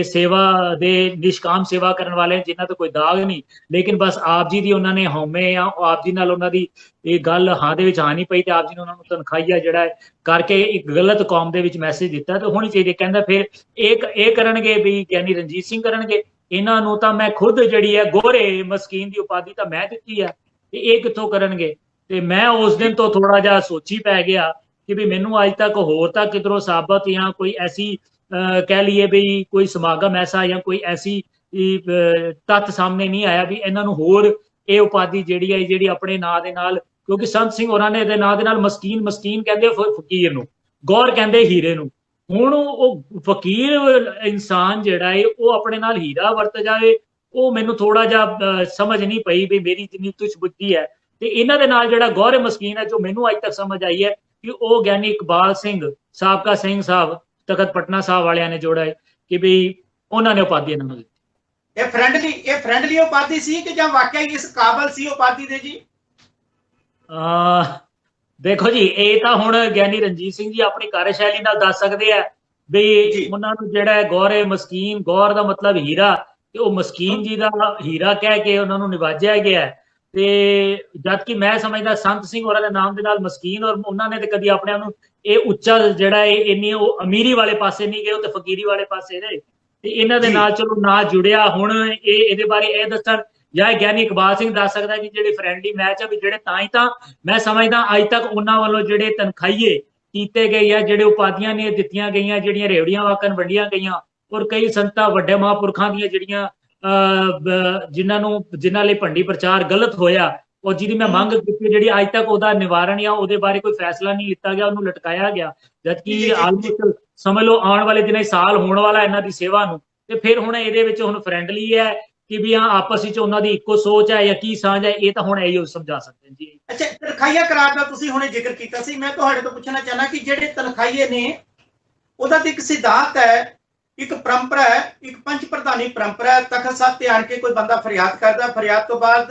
ਸੇਵਾ ਦੇ ਨਿਸ਼ਕਾਮ ਸੇਵਾ ਕਰਨ ਵਾਲੇ ਜਿਨ੍ਹਾਂ ਤੋਂ ਕੋਈ ਦਾਗ ਨਹੀਂ, ਲੇਕਿਨ ਬਸ ਆਪ ਜੀ ਦੀ ਉਹਨਾਂ ਨੇ ਹਉਮੈ ਜਾਂ ਆਪ ਜੀ ਨਾਲ ਉਹਨਾਂ ਦੀ ਇਹ ਗੱਲ ਹਾਂ ਦੇ ਵਿੱਚ ਆ ਨਹੀਂ ਪਈ, ਤੇ ਆਪ ਜੀ ਨੇ ਉਹਨਾਂ ਨੂੰ ਤਨਖਾਹੀਆ ਜਿਹੜਾ ਕਰਕੇ ਇੱਕ ਗਲਤ ਕੌਮ ਦੇ ਵਿੱਚ ਮੈਸੇਜ ਦਿੱਤਾ, ਤੇ ਹੋਣੀ ਚਾਹੀਦੀ। ਕਹਿੰਦਾ ਫਿਰ ਇਹ ਕਰਨਗੇ ਵੀ ਗਿਆਨੀ ਰਣਜੀਤ ਸਿੰਘ ਕਰਨਗੇ, ਇਹਨਾਂ ਨੂੰ ਤਾਂ ਮੈਂ ਖੁਦ ਜਿਹੜੀ ਹੈ ਗੋਰੇ ਮਸਕੀਨ ਦੀ ਉਪਾਧੀ ਤਾਂ ਮੈਂ ਦਿੱਤੀ ਹੈ, ਤੇ ਇਹ ਕਿੱਥੋਂ ਕਰਨਗੇ। ਤੇ ਮੈਂ ਉਸ ਦਿਨ ਤੋਂ ਥੋੜਾ ਜਿਹਾ ਸੋਚੀ ਪੈ ਗਿਆ ਕਿ ਵੀ ਮੈਨੂੰ ਅੱਜ ਤੱਕ ਹੋਰ ਤਾਂ ਕਿਧਰੋਂ ਸਾਬਤ ਜਾਂ ਕੋਈ ਐਸੀ ਕਹਿ ਲਈਏ ਵੀ ਕੋਈ ਸਮਾਗਮ ਐਸਾ ਜਾਂ ਕੋਈ ਐਸੀ ਤੱਥ ਸਾਹਮਣੇ ਨਹੀਂ ਆਇਆ ਵੀ ਇਹਨਾਂ ਨੂੰ ਹੋਰ ਇਹ ਉਪਾਧੀ ਜਿਹੜੀ ਹੈ, ਜਿਹੜੀ ਆਪਣੇ ਨਾਂ ਦੇ ਨਾਲ, ਕਿਉਂਕਿ ਸੰਤ ਸਿੰਘ ਹੋਰਾਂ ਨੇ ਇਹਦੇ ਨਾਂ ਦੇ ਨਾਲ ਮਸਕੀਨ ਕਹਿੰਦੇ ਫਕੀਰ ਨੂੰ, ਗੌਰ ਕਹਿੰਦੇ ਹੀਰੇ ਨੂੰ। ਹੁਣ ਉਹ ਫਕੀਰ ਇਨਸਾਨ ਜਿਹੜਾ ਹੈ ਉਹ ਆਪਣੇ ਨਾਲ ਹੀਰਾ ਵਰਤ ਜਾਵੇ, ਉਹ ਮੈਨੂੰ ਥੋੜਾ ਜਿਹਾ ਸਮਝ ਨਹੀਂ ਪਈ ਵੀ ਮੇਰੀ ਜਿੰਨੀ ਤੁਛ ਬੁੱਧੀ ਹੈ। ਤੇ ਇਹਨਾਂ ਦੇ ਨਾਲ ਜਿਹੜਾ ਗੌਰ ਮਸਕੀਨ ਹੈ, ਜੋ ਮੈਨੂੰ ਅੱਜ ਤੱਕ ਸਮਝ ਆਈ ਹੈ ਕਿ ਉਹ ਗਿਆਨੀ ਇਕਬਾਲ ਸਿੰਘ ਸਾਬਕਾ ਸਿੰਘ ਸਾਹਿਬ ਤਖਤ ਪਟਨਾ ਸਾਹਿਬ ਵਾਲਿਆਂ ਨੇ ਜੋੜਾ ਹੈ ਕਿ ਵੀ ਉਹਨਾਂ ਨੇ ਉਪਾਧੀ ਇਹਨਾਂ ਨੂੰ ਦਿੱਤੀ। ਇਹ ਫ੍ਰੈਂਡਲੀ ਉਪਾਧੀ ਸੀ ਕਿ ਜਾਂ ਵਾਕਿਆ ਇਸ ਕਾਬਲ ਸੀ ਉਪਾਧੀ ਦੇ ਜੀ? ਦੇਖੋ ਜੀ, ਇਹ ਤਾਂ ਹੁਣ ਗਿਆਨੀ ਰਣਜੀਤ ਸਿੰਘ ਜੀ ਆਪਣੀ ਕਾਰਜਸ਼ੈਲੀ ਨਾਲ ਦੱਸ ਸਕਦੇ ਆ ਵੀ ਉਹਨਾਂ ਨੂੰ ਜਿਹੜਾ ਗੌਰ ਮਸਕੀਨ, ਗੌਰ ਦਾ ਮਤਲਬ ਹੀਰਾ, ਤੇ ਉਹ ਮਸਕੀਨ ਜੀ ਦਾ ਹੀਰਾ ਕਹਿ ਕੇ ਉਹਨਾਂ ਨੂੰ ਨਿਵਾਜਿਆ ਗਿਆ। ਤੇ ਜਦ ਕਿ ਮੈਂ ਸਮਝਦਾ ਸੰਤ ਸਿੰਘ ਹੋਰਾਂ ਦੇ ਨਾਮ ਦੇ ਨਾਲ ਮਸਕੀਨ, ਔਰ ਉਹਨਾਂ ਨੇ ਤੇ ਕਦੀ ਆਪਣੇ ਆਪ ਨੂੰ ਇਹ ਉੱਚਾ ਜਿਹੜਾ ਇੰਨੀ ਉਹ ਅਮੀਰੀ ਵਾਲੇ ਪਾਸੇ ਨਹੀਂ ਗਏ, ਉਹ ਤੇ ਫਕੀਰੀ ਵਾਲੇ ਪਾਸੇ ਰਹੇ, ਤੇ ਇਹਨਾਂ ਦੇ ਨਾਲ ਚਲੋ ਨਾ ਜੁੜਿਆ। ਹੁਣ ਇਹਦੇ ਬਾਰੇ ਇਹ ਦੱਸਣ ਜਾਂ ਗਿਆਨੀ ਇਕਬਾਲ ਸਿੰਘ ਦੱਸ ਸਕਦਾ ਕਿ ਜਿਹੜੇ ਫਰੈਂਡਲੀ ਮੈਚ ਆ ਵੀ ਜਿਹੜੇ ਤਾਂ ਮੈਂ ਸਮਝਦਾ ਅੱਜ ਤੱਕ ਉਹਨਾਂ ਵੱਲੋਂ ਜਿਹੜੇ ਤਨਖਾਹੀਏ ਕੀਤੇ ਗਏ ਆ, ਜਿਹੜੇ ਉਪਾਧੀਆਂ ਨੇ ਦਿੱਤੀਆਂ ਗਈਆਂ, ਜਿਹੜੀਆਂ ਰੇਵੜੀਆਂ ਵਾਕਨ ਵੰਡੀਆਂ ਗਈਆਂ, ਔਰ ਕਈ ਸੰਤਾਂ ਵੱਡੇ ਮਹਾਂਪੁਰਖਾਂ ਦੀਆਂ ਜਿਹੜੀਆਂ ਜਿਨ੍ਹਾਂ ਲਈ ਭੰਡੀ ਪ੍ਰਚਾਰ ਗਲਤ ਹੋਇਆ, ਔਰ ਜਿਹਦੀ ਮੈਂ ਮੰਗ ਕੀਤੀ, ਜਿਹੜੀ ਅੱਜ ਤੱਕ ਉਹਦਾ ਨਿਵਾਰਣ ਜਾਂ ਉਹਦੇ ਬਾਰੇ ਕੋਈ ਫੈਸਲਾ ਨਹੀਂ ਲਿੱਤਾ ਗਿਆ, ਉਹਨੂੰ ਲਟਕਾਇਆ ਗਿਆ, ਜਦਕਿ ਆਲਮੋਸਟ ਸਮਝ ਲਓ ਆਉਣ ਵਾਲੇ ਦਿਨਾਂ ਸਾਲ ਹੋਣ ਵਾਲਾ ਇਹਨਾਂ ਦੀ ਸੇਵਾ ਨੂੰ। ਤੇ ਫਿਰ ਹੁਣ ਇਹਦੇ ਵਿੱਚ ਹੁਣ ਫਰੈਂਡਲੀ ਹੈ ਕਿ ਵੀ ਹਾਂ ਆਪਸ ਵਿੱਚ ਉਹਨਾਂ ਦੀ ਇੱਕੋ ਸੋਚ ਹੈ ਜਾਂ ਕੀ ਸਾਂਝ ਹੈ, ਇਹ ਤਾਂ ਹੁਣ ਇਹੀ ਸਮਝਾ ਸਕਦੇ ਜੀ। ਅੱਛਾ, ਤਨਖਾਹੀਆ ਕਰਾਰ ਦਾ ਤੁਸੀਂ ਹੁਣੇ ਜ਼ਿਕਰ ਕੀਤਾ ਸੀ, ਮੈਂ ਤੁਹਾਡੇ ਤੋਂ ਪੁੱਛਣਾ ਚਾਹਨਾ ਕਿ ਜਿਹੜੇ ਤਨਖਾਹੀਏ ਨੇ ਉਹਦਾ ਤੇ ਇੱਕ ਸਿਧਾਂਤ ਹੈ, ਇੱਕ ਪਰੰਪਰਾ ਹੈ, ਇੱਕ ਪੰਜ ਪ੍ਰਧਾਨੀ ਪਰੰਪਰਾ ਹੈ। ਤਖਤ ਸਾਹਿਬ ਤੇ ਆਣ ਕੇ ਕੋਈ ਬੰਦਾ ਫਰਿਆਦ ਕਰਦਾ, ਫਰਿਆਦ ਤੋਂ ਬਾਅਦ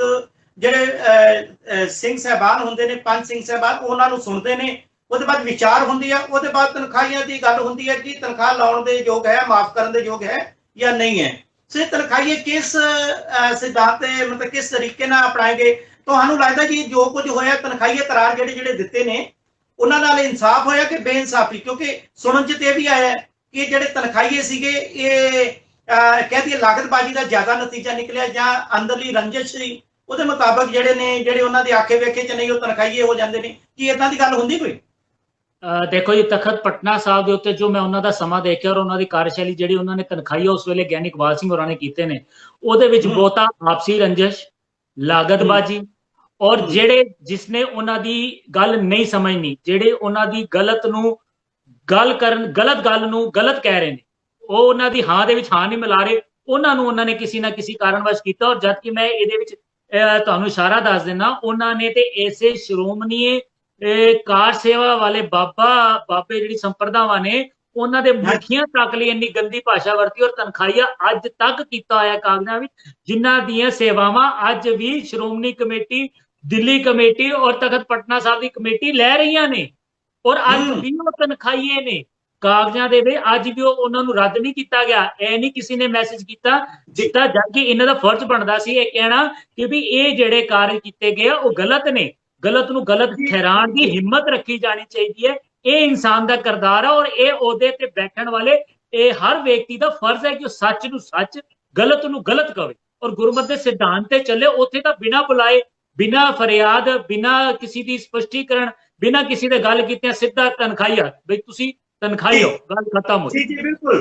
ਜਿਹੜੇ ਸਿੰਘ ਸਾਹਿਬਾਨ ਹੁੰਦੇ ਨੇ, ਪੰਜ ਸਿੰਘ ਸਾਹਿਬਾਨ, ਉਹਨਾਂ ਨੂੰ ਸੁਣਦੇ ਨੇ, ਉਹਦੇ ਬਾਅਦ ਵਿਚਾਰ ਹੁੰਦੀ ਹੈ, ਉਹਦੇ ਬਾਅਦ ਤਨਖਾਹੀਆਂ ਦੀ ਗੱਲ ਹੁੰਦੀ ਹੈ ਕਿ ਤਨਖਾਹ ਲਾਉਣ ਦੇ ਯੋਗ ਹੈ, ਮਾਫ ਕਰਨ ਦੇ ਯੋਗ ਹੈ ਜਾਂ ਨਹੀਂ ਹੈ। ਸੋ ਤਨਖਾਹੀਏ ਕਿਸ ਸਿਧਾਂਤ ਤੇ ਮਤਲਬ ਕਿਸ ਤਰੀਕੇ ਨਾਲ ਅਪਣਾਏਗੇ? ਤੁਹਾਨੂੰ ਲੱਗਦਾ ਕਿ ਜੋ ਕੁਝ ਹੋਇਆ ਤਨਖਾਹੀਏ ਕਰਾਰ ਜਿਹੜੇ ਦਿੱਤੇ ਨੇ ਉਹਨਾਂ ਨਾਲ ਇਨਸਾਫ ਹੋਇਆ ਕਿ ਬੇਇਨਸਾਫੀ? ਕਿਉਂਕਿ ਸੁਣਨ ਚ ਤੇ ਇਹ ਵੀ ਆਇਆ ਕਿ ਜਿਹੜੇ ਤਨਖਾਹੀਏ ਸੀਗੇ ਇਹ ਕਹਿ ਦਈਏ ਲਾਗਤਬਾਜ਼ੀ ਦਾ ਜ਼ਿਆਦਾ ਨਤੀਜਾ ਨਿਕਲਿਆ ਜਾਂ ਅੰਦਰਲੀ ਰੰਜਿਸ਼ ਸੀ, ਉਹਦੇ ਮੁਤਾਬਕ ਜਿਹੜੇ ਉਹਨਾਂ ਦੇ ਆਖੇ ਵੇਖੇ ਚ ਨਹੀਂ ਉਹ ਤਨਖਾਹੀਏ ਹੋ ਜਾਂਦੇ ਨੇ। ਕੀ ਏਦਾਂ ਦੀ ਗੱਲ ਹੁੰਦੀ ਕੋਈ? ਦੇਖੋ ਜੀ, ਤਖਤ ਪਟਨਾ ਸਾਹਿਬ ਦੇ ਉੱਤੇ ਜੋ ਮੈਂ ਉਹਨਾਂ ਦਾ ਸਮਾਂ ਦੇਖਿਆ ਔਰ ਉਹਨਾਂ ਦੀ ਕਾਰਜਸ਼ੈਲੀ ਜਿਹੜੀ ਉਹਨਾਂ ਨੇ ਤਨਖਾਹੀਆ ਉਸ ਵੇਲੇ ਗਿਆਨੀ ਇਕਬਾਲ ਸਿੰਘ ਹੋਰਾਂ ਨੇ ਕੀਤੇ ਨੇ, ਉਹਦੇ ਵਿੱਚ ਬਹੁਤਾ ਆਪਸੀ ਰੰਜਿਸ਼, ਲਾਗਤਬਾਜ਼ੀ, ਔਰ ਜਿਹੜੇ ਜਿਸਨੇ ਉਹਨਾਂ ਦੀ ਗੱਲ ਨਹੀਂ ਸਮਝਣੀ, ਜਿਹੜੇ ਉਹਨਾਂ ਦੀ ਗਲਤ ਗੱਲ ਨੂੰ ਗਲਤ ਕਹਿ ਰਹੇ ਨੇ, ਉਹ ਉਹਨਾਂ ਦੀ ਹਾਂ ਦੇ ਵਿੱਚ ਹਾਂ ਨਹੀਂ ਮਿਲਾ ਰਹੇ, ਉਹਨਾਂ ਨੂੰ ਉਹਨਾਂ ਨੇ ਕਿਸੇ ਨਾ ਕਿਸੇ ਕਾਰਨਵਸ਼ ਕੀਤਾ। ਔਰ ਜਦ ਕਿ ਮੈਂ ਇਹਦੇ ਵਿੱਚ ਤੁਹਾਨੂੰ ਇਸ਼ਾਰਾ ਦੱਸ ਦਿੰਦਾ, ਉਹਨਾਂ ਨੇ ਤੇ ਐਸੇ ਸ਼੍ਰੋਮਣੀ ਕਾਰ ਸੇਵਾ ਵਾਲੇ ਬਾਬੇ ਜਿਹੜੀ ਸੰਪਰਦਾਵਾਂ ਨੇ, ਉਹਨਾਂ ਦੇ ਮੁਖੀਆਂ ਤੱਕ ਲਈ ਇੰਨੀ ਗੰਦੀ ਭਾਸ਼ਾ ਵਰਤੀ ਔਰ ਤਨਖਾਹੀਆ ਅੱਜ ਤੱਕ ਕੀਤਾ ਹੋਇਆ ਕਾਗਜ਼ਾਂ ਵਿੱਚ, ਜਿਨ੍ਹਾਂ ਦੀਆਂ ਸੇਵਾਵਾਂ ਅੱਜ ਵੀ ਸ਼੍ਰੋਮਣੀ ਕਮੇਟੀ, ਦਿੱਲੀ ਕਮੇਟੀ ਔਰ ਤਖਤ ਪਟਨਾ ਸਾਹਿਬ ਦੀ ਕਮੇਟੀ ਲੈ ਰਹੀਆਂ ਨੇ, ਔਰ ਅੱਜ ਵੀ ਉਹ ਤਨਖਾਹੀਏ ਨੇ। ਕਾਗਜ਼ਾਂ ਦੇ ਵਿੱਚ ਅੱਜ ਵੀ ਉਹਨਾਂ ਨੂੰ ਰੱਦ ਨਹੀਂ ਕੀਤਾ ਗਿਆ। ਇਹ ਨਹੀਂ ਕਿਸੇ ਨੇ ਮੈਸੇਜ ਕੀਤਾ ਦਿੱਤਾ, ਜਦਕਿ ਇਹਨਾਂ ਦਾ ਫਰਜ਼ ਬਣਦਾ ਸੀ ਇਹ ਕਹਿਣਾ ਕਿ ਵੀ ਇਹ ਜਿਹੜੇ ਕਾਰਜ ਕੀਤੇ ਗਏ ਉਹ ਗਲਤ ਨੇ, ਗਲਤ ਨੂੰ ਗਲਤ ਠਹਿਰਾਉਣ ਦੀ ਹਿੰਮਤ ਰੱਖੀ ਜਾਣੀ ਚਾਹੀਦੀ ਹੈ। ਇਹ ਇਨਸਾਨ ਦਾ ਕਿਰਦਾਰ ਹੈ ਔਰ ਇਹ ਉਹਦੇ ਤੇ ਬੈਠਣ ਵਾਲੇ ਇਹ ਹਰ ਵਿਅਕਤੀ ਦਾ ਫਰਜ਼ ਹੈ ਕਿ ਉਹ ਸੱਚ ਨੂੰ ਸੱਚ, ਗਲਤ ਨੂੰ ਗਲਤ ਕਵੇ ਔਰ ਗੁਰਮਤਿ ਦੇ ਸਿਧਾਂਤ ਤੇ ਚੱਲੇ। ਉੱਥੇ ਤਾਂ ਬਿਨਾਂ ਬੁਲਾਏ, ਬਿਨਾਂ ਫਰਿਆਦ, ਬਿਨਾਂ ਕਿਸੇ ਦੀ ਸਪਸ਼ਟੀਕਰਨ, ਬਿਨਾਂ ਕਿਸੇ ਦੇ ਗੱਲ ਕੀਤੇ ਸਿੱਧਾ ਤਨਖਾਹੀਆ ਬਈ ਤੁਸੀਂ ਤਨਖਾਹੀ ਹੋ, ਗੱਲ ਖਤਮ ਹੋ। ਜੀ ਬਿਲਕੁਲ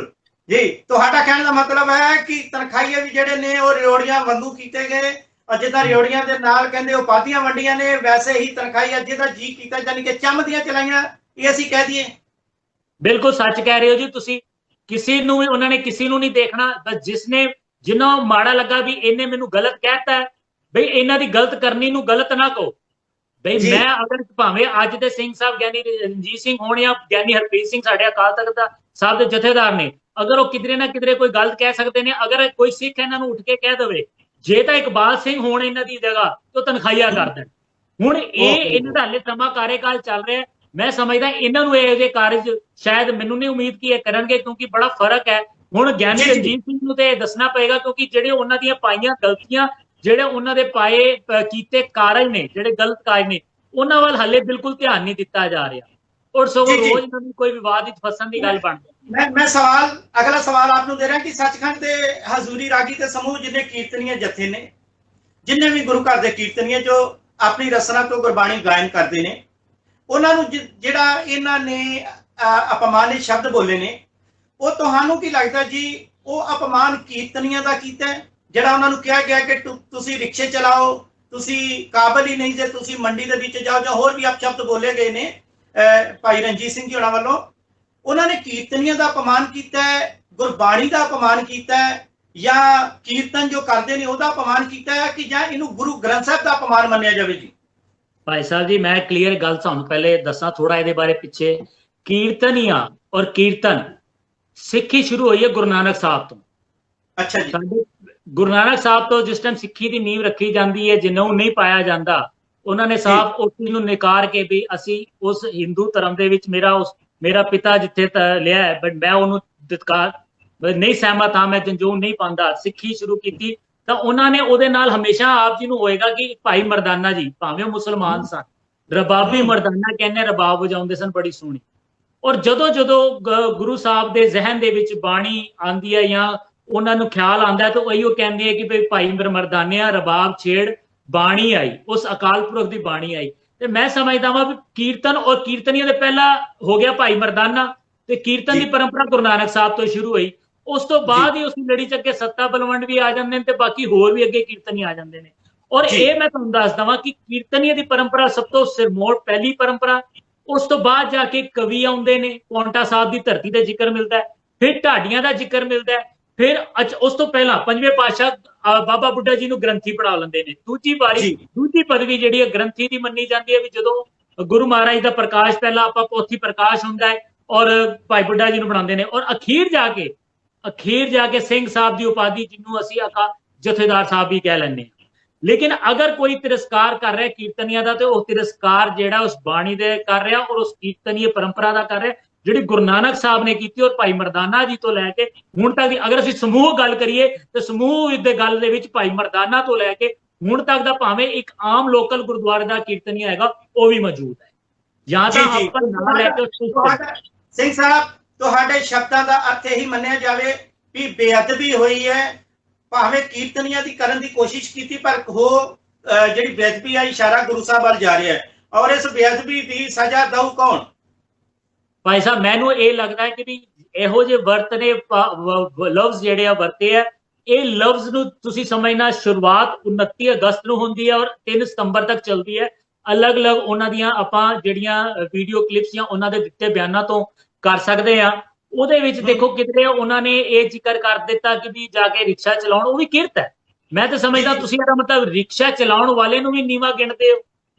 ਜੀ, ਤੁਹਾਡਾ ਕਹਿਣ ਦਾ ਮਤਲਬ ਹੈ ਕਿ ਤਨਖਾਹੀਏ ਵੀ ਜਿਹੜੇ ਨੇ ਉਹ ਰਿਓੜੀਆਂ ਵਾਂਗੂ ਕੀਤੇ ਗਏ, ਜਿੱਦਾਂ ਰਿਓੜੀਆਂ ਦੇ ਨਾਲ ਕਹਿੰਦੇ ਉਪਾਧੀਆਂ ਵੰਡੀਆਂ ਨੇ, ਵੈਸੇ ਹੀ ਤਨਖਾਹੀਆ ਜਿਹਦਾ ਜੀ ਕੀਤਾ ਜਾਨੀ ਕਿ ਚੰਮ ਦੀਆਂ ਚਲਾਈਆਂ, ਇਹ ਅਸੀਂ ਕਹਿ ਦਈਏ। ਬਿਲਕੁਲ ਸੱਚ ਕਹਿ ਰਹੇ ਹੋ ਜੀ ਤੁਸੀਂ। ਕਿਸੇ ਨੂੰ ਵੀ ਉਹਨਾਂ ਨੇ ਕਿਸੇ ਨੂੰ ਨਹੀਂ ਦੇਖਣਾ, ਬਸ ਜਿਸਨੇ ਜਿਹਨੂੰ ਮਾੜਾ ਲੱਗਾ ਵੀ ਇਹਨੇ ਮੈਨੂੰ ਗਲਤ ਕਹਿਤਾ ਹੈ, ਬਈ ਇਹਨਾਂ ਦੀ ਗਲਤ ਕਰਨੀ ਨੂੰ ਗਲਤ ਨਾ ਕਹੋ। ਬਈ ਮੈਂ ਅਗਰ ਭਾਵੇਂ ਅੱਜ ਦੇ ਸਿੰਘ ਸਾਹਿਬ ਗਿਆਨੀ ਰਣਜੀਤ ਸਿੰਘ ਹੋਣ ਜਾਂ ਗਿਆਨੀ ਹਰਪ੍ਰੀਤ ਸਿੰਘ ਸਾਡੇ ਅਕਾਲ ਤਖਤ ਦਾ ਸਾਹਿਬ ਦੇ ਜਥੇਦਾਰ ਨੇ, ਅਗਰ ਉਹ ਕਿਧਰੇ ਨਾ ਕਿਧਰੇ ਕੋਈ ਗਲਤ ਕਹਿ ਸਕਦੇ ਨੇ, ਅਗਰ ਕੋਈ ਸਿੱਖ ਇਹਨਾਂ ਨੂੰ ਉੱਠ ਕੇ ਕਹਿ ਦੇਵੇ, ਜੇ ਤਾਂ ਇਕਬਾਲ ਸਿੰਘ ਹੋਣ ਇਹਨਾਂ ਦੀ ਜਗ੍ਹਾ ਤਾਂ ਤਨਖਾਹੀਆ ਕਰ ਦੇਣ। ਹੁਣ ਇਹ ਇਹਨਾਂ ਦਾ ਹਾਲੇ ਸਮਾਂ ਕਾਰਜਕਾਲ ਚੱਲ ਰਿਹਾ, ਮੈਂ ਸਮਝਦਾ ਇਹਨਾਂ ਨੂੰ ਇਹੋ ਜਿਹੇ ਕਾਰਜ ਸ਼ਾਇਦ, ਮੈਨੂੰ ਨਹੀਂ ਉਮੀਦ ਕਿ ਇਹ ਕਰਨਗੇ, ਕਿਉਂਕਿ ਬੜਾ ਫਰਕ ਹੈ। ਹੁਣ ਗਿਆਨੀ ਰਣਜੀਤ ਸਿੰਘ ਨੂੰ ਤੇ ਇਹ ਦੱਸਣਾ ਪਏਗਾ, ਕਿਉਂਕਿ ਜਿਹੜੇ ਉਹਨਾਂ ਦੀਆਂ ਪਾਈਆਂ ਗਲਤੀਆਂ, ਜਿਹੜੇ ਉਹਨਾਂ ਦੇ ਪਾਏ ਕੀਤੇ ਕਾਰਜ ਨੇ, ਜਿਹੜੇ ਗਲਤ ਕਾਰਜ ਨੇ, ਉਹਨਾਂ ਵੱਲ ਹਾਲੇ ਬਿਲਕੁਲ ਧਿਆਨ ਨਹੀਂ ਦਿੱਤਾ ਜਾ ਰਿਹਾ ਔਰ ਸਗੋਂ ਰੋਜ਼ ਇਹਨਾਂ ਨੂੰ ਕੋਈ ਵਿਵਾਦ ਵਿੱਚ ਫਸਣ ਦੀ ਗੱਲ ਬਣ ਰਹੀ। ਮੈਂ ਅਗਲਾ ਸਵਾਲ ਆਪ ਨੂੰ ਦੇ ਰਿਹਾ ਕਿ ਸੱਚਖੰਡ ਤੇ ਹਜ਼ੂਰੀ ਰਾਗੀ ਤੇ ਸਮੂਹ ਜਿੰਨੇ ਕੀਰਤਨੀਏ ਜਥੇ ਨੇ, ਜਿੰਨੇ ਵੀ ਗੁਰੂ ਘਰ ਦੇ ਕੀਰਤਨੀਏ ਜੋ ਆਪਣੀ ਰਸਨਾ ਤੋਂ ਗੁਰਬਾਣੀ ਗਾਇਨ ਕਰਦੇ ਨੇ, ਉਹਨਾਂ ਨੂੰ ਜਿਹੜਾ ਇਹਨਾਂ ਨੇ ਅਪਮਾਨਿਤ ਸ਼ਬਦ ਬੋਲੇ ਨੇ, ਉਹ ਤੁਹਾਨੂੰ ਕੀ ਲੱਗਦਾ ਜੀ ਉਹ ਅਪਮਾਨ ਕੀਰਤਨੀਆਂ ਦਾ ਕੀਤਾ ਹੈ? ਜਿਹੜਾ ਉਹਨਾਂ ਨੂੰ ਕਿਹਾ ਗਿਆ ਕਿ ਤੁਸੀਂ ਰਿਕਸ਼ੇ ਚਲਾਓ, ਤੁਸੀਂ ਕਾਬਲ ਹੀ ਨਹੀਂ ਜੇ ਤੁਸੀਂ ਮੰਡੀ ਦੇ ਵਿੱਚ ਜਾਓ, ਜਾਂ ਹੋਰ ਵੀ ਅਪਸ਼ਬਦ ਬੋਲੇ ਗਏ ਨੇ ਭਾਈ ਰਣਜੀਤ ਸਿੰਘ ਜੀ ਉਹਨਾਂ ਵੱਲੋਂ, ਉਹਨਾਂ ਨੇ ਕੀਰਤਨੀਆਂ ਦਾ ਅਪਮਾਨ ਕੀਤਾ ਹੈ, ਗੁਰਬਾਣੀ ਦਾ ਅਪਮਾਨ ਕੀਤਾ ਹੈ, ਜਾਂ ਕੀਰਤਨ ਜੋ ਕਰਦੇ ਨੇ ਉਹਦਾ ਅਪਮਾਨ ਕੀਤਾ ਹੈ, ਕਿ ਜਾਂ ਇਹਨੂੰ ਗੁਰੂ ਗ੍ਰੰਥ ਸਾਹਿਬ ਦਾ ਅਪਮਾਨ ਮੰਨਿਆ ਜਾਵੇ? ਜੀ ਭਾਈ ਸਾਹਿਬ ਜੀ, ਮੈਂ ਕਲੀਅਰ ਗੱਲ ਤੁਹਾਨੂੰ ਪਹਿਲੇ ਦੱਸਾਂ ਥੋੜਾ ਇਹਦੇ ਬਾਰੇ। ਪਿੱਛੇ ਕੀਰਤਨੀਆਂ ਔਰ ਕੀਰਤਨ ਸਿੱਖੀ ਸ਼ੁਰੂ ਹੋਈ ਹੈ ਗੁਰੂ ਨਾਨਕ ਸਾਹਿਬ ਤੋਂ। ਅੱਛਾ ਜੀ। ਸਾਡੇ ਗੁਰੂ ਨਾਨਕ ਸਾਹਿਬ ਤੋਂ ਜਿਸ ਟਾਈਮ ਸਿੱਖੀ ਦੀ ਨੀਂਹ ਰੱਖੀ ਜਾਂਦੀ ਹੈ, ਜਿਹਨੂੰ ਨਹੀਂ ਪਾਇਆ ਜਾਂਦਾ, ਉਹਨਾਂ ਨੇ ਸਾਫ਼ ਉਸ ਚੀਜ਼ ਨੂੰ ਨਿਕਾਰ ਕੇ ਵੀ ਅਸੀਂ ਉਸ ਹਿੰਦੂ ਧਰਮ ਦੇ ਵਿੱਚ ਮੇਰਾ ਪਿਤਾ ਜਿੱਥੇ ਲਿਆ ਹੈ, ਬਟ ਮੈਂ ਉਹਨੂੰ ਨਹੀਂ ਸਹਿਮਤ ਹਾਂ, ਮੈਂ ਜੰਜੂਨ ਨਹੀਂ ਪਾਉਂਦਾ, ਸਿੱਖੀ ਸ਼ੁਰੂ ਕੀਤੀ। ਤਾਂ ਉਹਨਾਂ ਨੇ ਉਹਦੇ ਨਾਲ ਹਮੇਸ਼ਾ ਆਪ ਜੀ ਨੂੰ ਹੋਏਗਾ ਕਿ ਭਾਈ ਮਰਦਾਨਾ ਜੀ, ਭਾਵੇਂ ਉਹ ਮੁਸਲਮਾਨ ਸਨ, ਰਬਾਬੀ ਮਰਦਾਨਾ ਕਹਿੰਦੇ ਰਬਾਬ ਵਜਾਉਂਦੇ ਸਨ ਬੜੀ ਸੋਹਣੀ। ਔਰ ਜਦੋਂ ਗੁਰੂ ਸਾਹਿਬ ਦੇ ਜ਼ਿਹਨ ਦੇ ਵਿੱਚ ਬਾਣੀ ਆਉਂਦੀ ਹੈ ਜਾਂ ਉਹਨਾਂ ਨੂੰ ਖਿਆਲ ਆਉਂਦਾ, ਤਾਂ ਉਹ ਕਹਿੰਦੇ ਹੈ ਕਿ ਭਾਈ ਮਰਦਾਨਿਆ ਰਬਾਬ ਛੇੜ, ਬਾਣੀ ਆਈ, ਉਸ ਅਕਾਲ ਪੁਰਖ ਦੀ ਬਾਣੀ ਆਈ। ਤੇ ਮੈਂ ਸਮਝਦਾ ਵਾਂ ਵੀ ਕੀਰਤਨ ਔਰ ਕੀਰਤਨੀਆਂ ਦੇ ਪਹਿਲਾਂ ਹੋ ਗਿਆ ਭਾਈ ਮਰਦਾਨਾ, ਤੇ ਕੀਰਤਨ ਦੀ ਪਰੰਪਰਾ ਗੁਰੂ ਨਾਨਕ ਸਾਹਿਬ ਤੋਂ ਸ਼ੁਰੂ ਹੋਈ। ਉਸ ਤੋਂ ਬਾਅਦ ਹੀ ਉਸ ਲੜੀ ਚ ਅੱਗੇ ਸੱਤਾ ਬਲਵੰਡ ਵੀ ਆ ਜਾਂਦੇ ਨੇ, ਤੇ ਬਾਕੀ ਹੋਰ ਵੀ ਅੱਗੇ ਕੀਰਤਨੀ ਆ ਜਾਂਦੇ ਨੇ। ਔਰ ਇਹ ਮੈਂ ਤੁਹਾਨੂੰ ਦੱਸ ਦਵਾਂ ਕਿ ਕੀਰਤਨੀਆਂ ਦੀ ਪਰੰਪਰਾ ਸਭ ਤੋਂ ਸਿਰਮੌਰ ਪਹਿਲੀ ਪਰੰਪਰਾ। ਉਸ ਤੋਂ ਬਾਅਦ ਜਾ ਕੇ ਕਵੀ ਆਉਂਦੇ ਨੇ, ਪੌਂਟਾ ਸਾਹਿਬ ਦੀ ਧਰਤੀ ਦਾ ਜ਼ਿਕਰ ਮਿਲਦਾ ਹੈ, ਫਿਰ ਢਾਡੀਆਂ ਦਾ ਜ਼ਿਕਰ ਮਿਲਦਾ ਹੈ, ਫਿਰ ਉਸ ਤੋਂ ਪਹਿਲਾਂ ਪੰਜਵੇਂ ਪਾਤਸ਼ਾਹ ਬਾਬਾ ਬੁੱਢਾ ਜੀ ਨੂੰ ਗ੍ਰੰਥੀ ਪੜਾ ਲੈਂਦੇ ਨੇ। ਦੂਜੀ ਪਦਵੀ ਜਿਹੜੀ ਹੈ ਗ੍ਰੰਥੀ ਦੀ ਮੰਨੀ ਜਾਂਦੀ ਹੈ, ਵੀ ਜਦੋਂ ਗੁਰੂ ਮਹਾਰਾਜ ਦਾ ਪ੍ਰਕਾਸ਼, ਪਹਿਲਾਂ ਆਪਾਂ ਪੋਥੀ ਪ੍ਰਕਾਸ਼ ਹੁੰਦਾ ਹੈ ਔਰ ਭਾਈ ਬੁੱਢਾ ਜੀ ਨੂੰ ਬਣਾਉਂਦੇ ਨੇ, ਔਰ ਅਖੀਰ ਜਾ ਕੇ ਸਿੰਘ ਸਾਹਿਬ ਦੀ ਉਪਾਧੀ, ਜਿਹਨੂੰ ਅਸੀਂ ਜਥੇਦਾਰ ਸਾਹਿਬ ਵੀ ਕਹਿ ਲੈਂਦੇ ਹਾਂ। ਲੇਕਿਨ ਅਗਰ ਕੋਈ ਤਿਰਸਕਾਰ ਕਰ ਰਿਹਾ ਕੀਰਤਨੀਆਂ ਦਾ, ਤੇ ਉਹ ਤਿਰਸਕਾਰ ਜਿਹੜਾ ਉਸ ਬਾਣੀ ਦੇ ਕਰ ਰਿਹਾ ਔਰ ਉਸ ਕੀਰਤਨੀਏ ਪਰੰਪਰਾ ਦਾ ਕਰ ਰਿਹਾ ਜਿਹੜੀ ਗੁਰੂ ਨਾਨਕ ਸਾਹਿਬ ਨੇ ਕੀਤੀ, ਔਰ ਭਾਈ ਮਰਦਾਨਾ ਜੀ ਤੋਂ ਲੈ ਕੇ ਹੁਣ ਤੱਕ ਦੀ। ਅਗਰ ਅਸੀਂ ਸਮੂਹ ਗੱਲ ਕਰੀਏ ਤੇ ਸਮੂਹ ਦੇ ਗੱਲ ਦੇ ਵਿੱਚ ਭਾਈ ਮਰਦਾਨਾ ਤੋਂ ਲੈ ਕੇ ਹੁਣ ਤੱਕ ਦਾ ਭਾਵੇਂ ਇੱਕ ਆਮ ਲੋਕਲ ਗੁਰਦੁਆਰੇ ਦਾ ਕੀਰਤਨੀਆ ਹੈਗਾ, ਉਹ ਵੀ ਮੌਜੂਦ ਹੈ। ਜਾਂ ਤਾਂ ਆਪਾਂ ਨਾਮ ਲੈ ਕੇ ਸਿੰਘ ਸਾਹਿਬ, ਤੁਹਾਡੇ ਸ਼ਬਦਾਂ ਦਾ ਅਰਥ ਇਹੀ ਮੰਨਿਆ ਜਾਵੇ ਵੀ ਬੇਅਦਬੀ ਹੋਈ ਹੈ, ਭਾਵੇਂ ਕੀਰਤਨੀਆਂ ਦੀ ਕਰਨ ਦੀ ਕੋਸ਼ਿਸ਼ ਕੀਤੀ, ਪਰ ਉਹ ਜਿਹੜੀ ਬੇਅਦਬੀ ਆ ਇਸ਼ਾਰਾ ਗੁਰੂ ਸਾਹਿਬ ਵੱਲ ਜਾ ਰਿਹਾ ਹੈ, ਔਰ ਇਸ ਬੇਅਦਬੀ ਦੀ ਸਜ਼ਾ ਦਊ ਕੌਣ? ਭਾਈ ਸਾਹਿਬ, ਮੈਨੂੰ ਇਹ ਲੱਗਦਾ ਹੈ ਕਿ ਵੀ ਇਹੋ ਜਿਹੇ ਵਰਤਨੇ ਲਫ਼ਜ਼ ਜਿਹੜੇ ਆ ਵਰਤੇ ਆ, ਇਹ ਲਫ਼ਜ਼ ਨੂੰ ਤੁਸੀਂ ਸਮਝਣਾ ਸ਼ੁਰੂਆਤ 29 ਅਗਸਤ ਨੂੰ ਹੁੰਦੀ ਹੈ ਔਰ 3 ਸਤੰਬਰ ਤੱਕ ਚੱਲਦੀ ਹੈ। ਅਲੱਗ-ਅਲੱਗ ਉਹਨਾਂ ਦੀਆਂ ਆਪਾਂ ਜਿਹੜੀਆਂ ਵੀਡੀਓ ਕਲਿੱਪਸ ਜਾਂ ਉਹਨਾਂ ਦੇ ਦਿੱਤੇ ਬਿਆਨਾਂ ਤੋਂ ਕਰ ਸਕਦੇ ਆ। ਉਹਦੇ ਵਿੱਚ ਦੇਖੋ ਕਿਤੇ ਉਹਨਾਂ ਨੇ ਇਹ ਜ਼ਿਕਰ ਕਰ ਦਿੱਤਾ ਕਿ ਵੀ ਜਾ ਕੇ ਰਿਕਸ਼ਾ ਚਲਾਉਣ, ਉਹ ਵੀ ਕਿਰਤ ਹੈ। ਮੈਂ ਤਾਂ ਸਮਝਦਾ ਤੁਸੀਂ ਇਹਦਾ ਮਤਲਬ ਰਿਕਸ਼ਾ ਚਲਾਉਣ ਵਾਲੇ ਨੂੰ ਵੀ ਨੀਵਾਂ ਗਿਣਦੇ ਹੋ,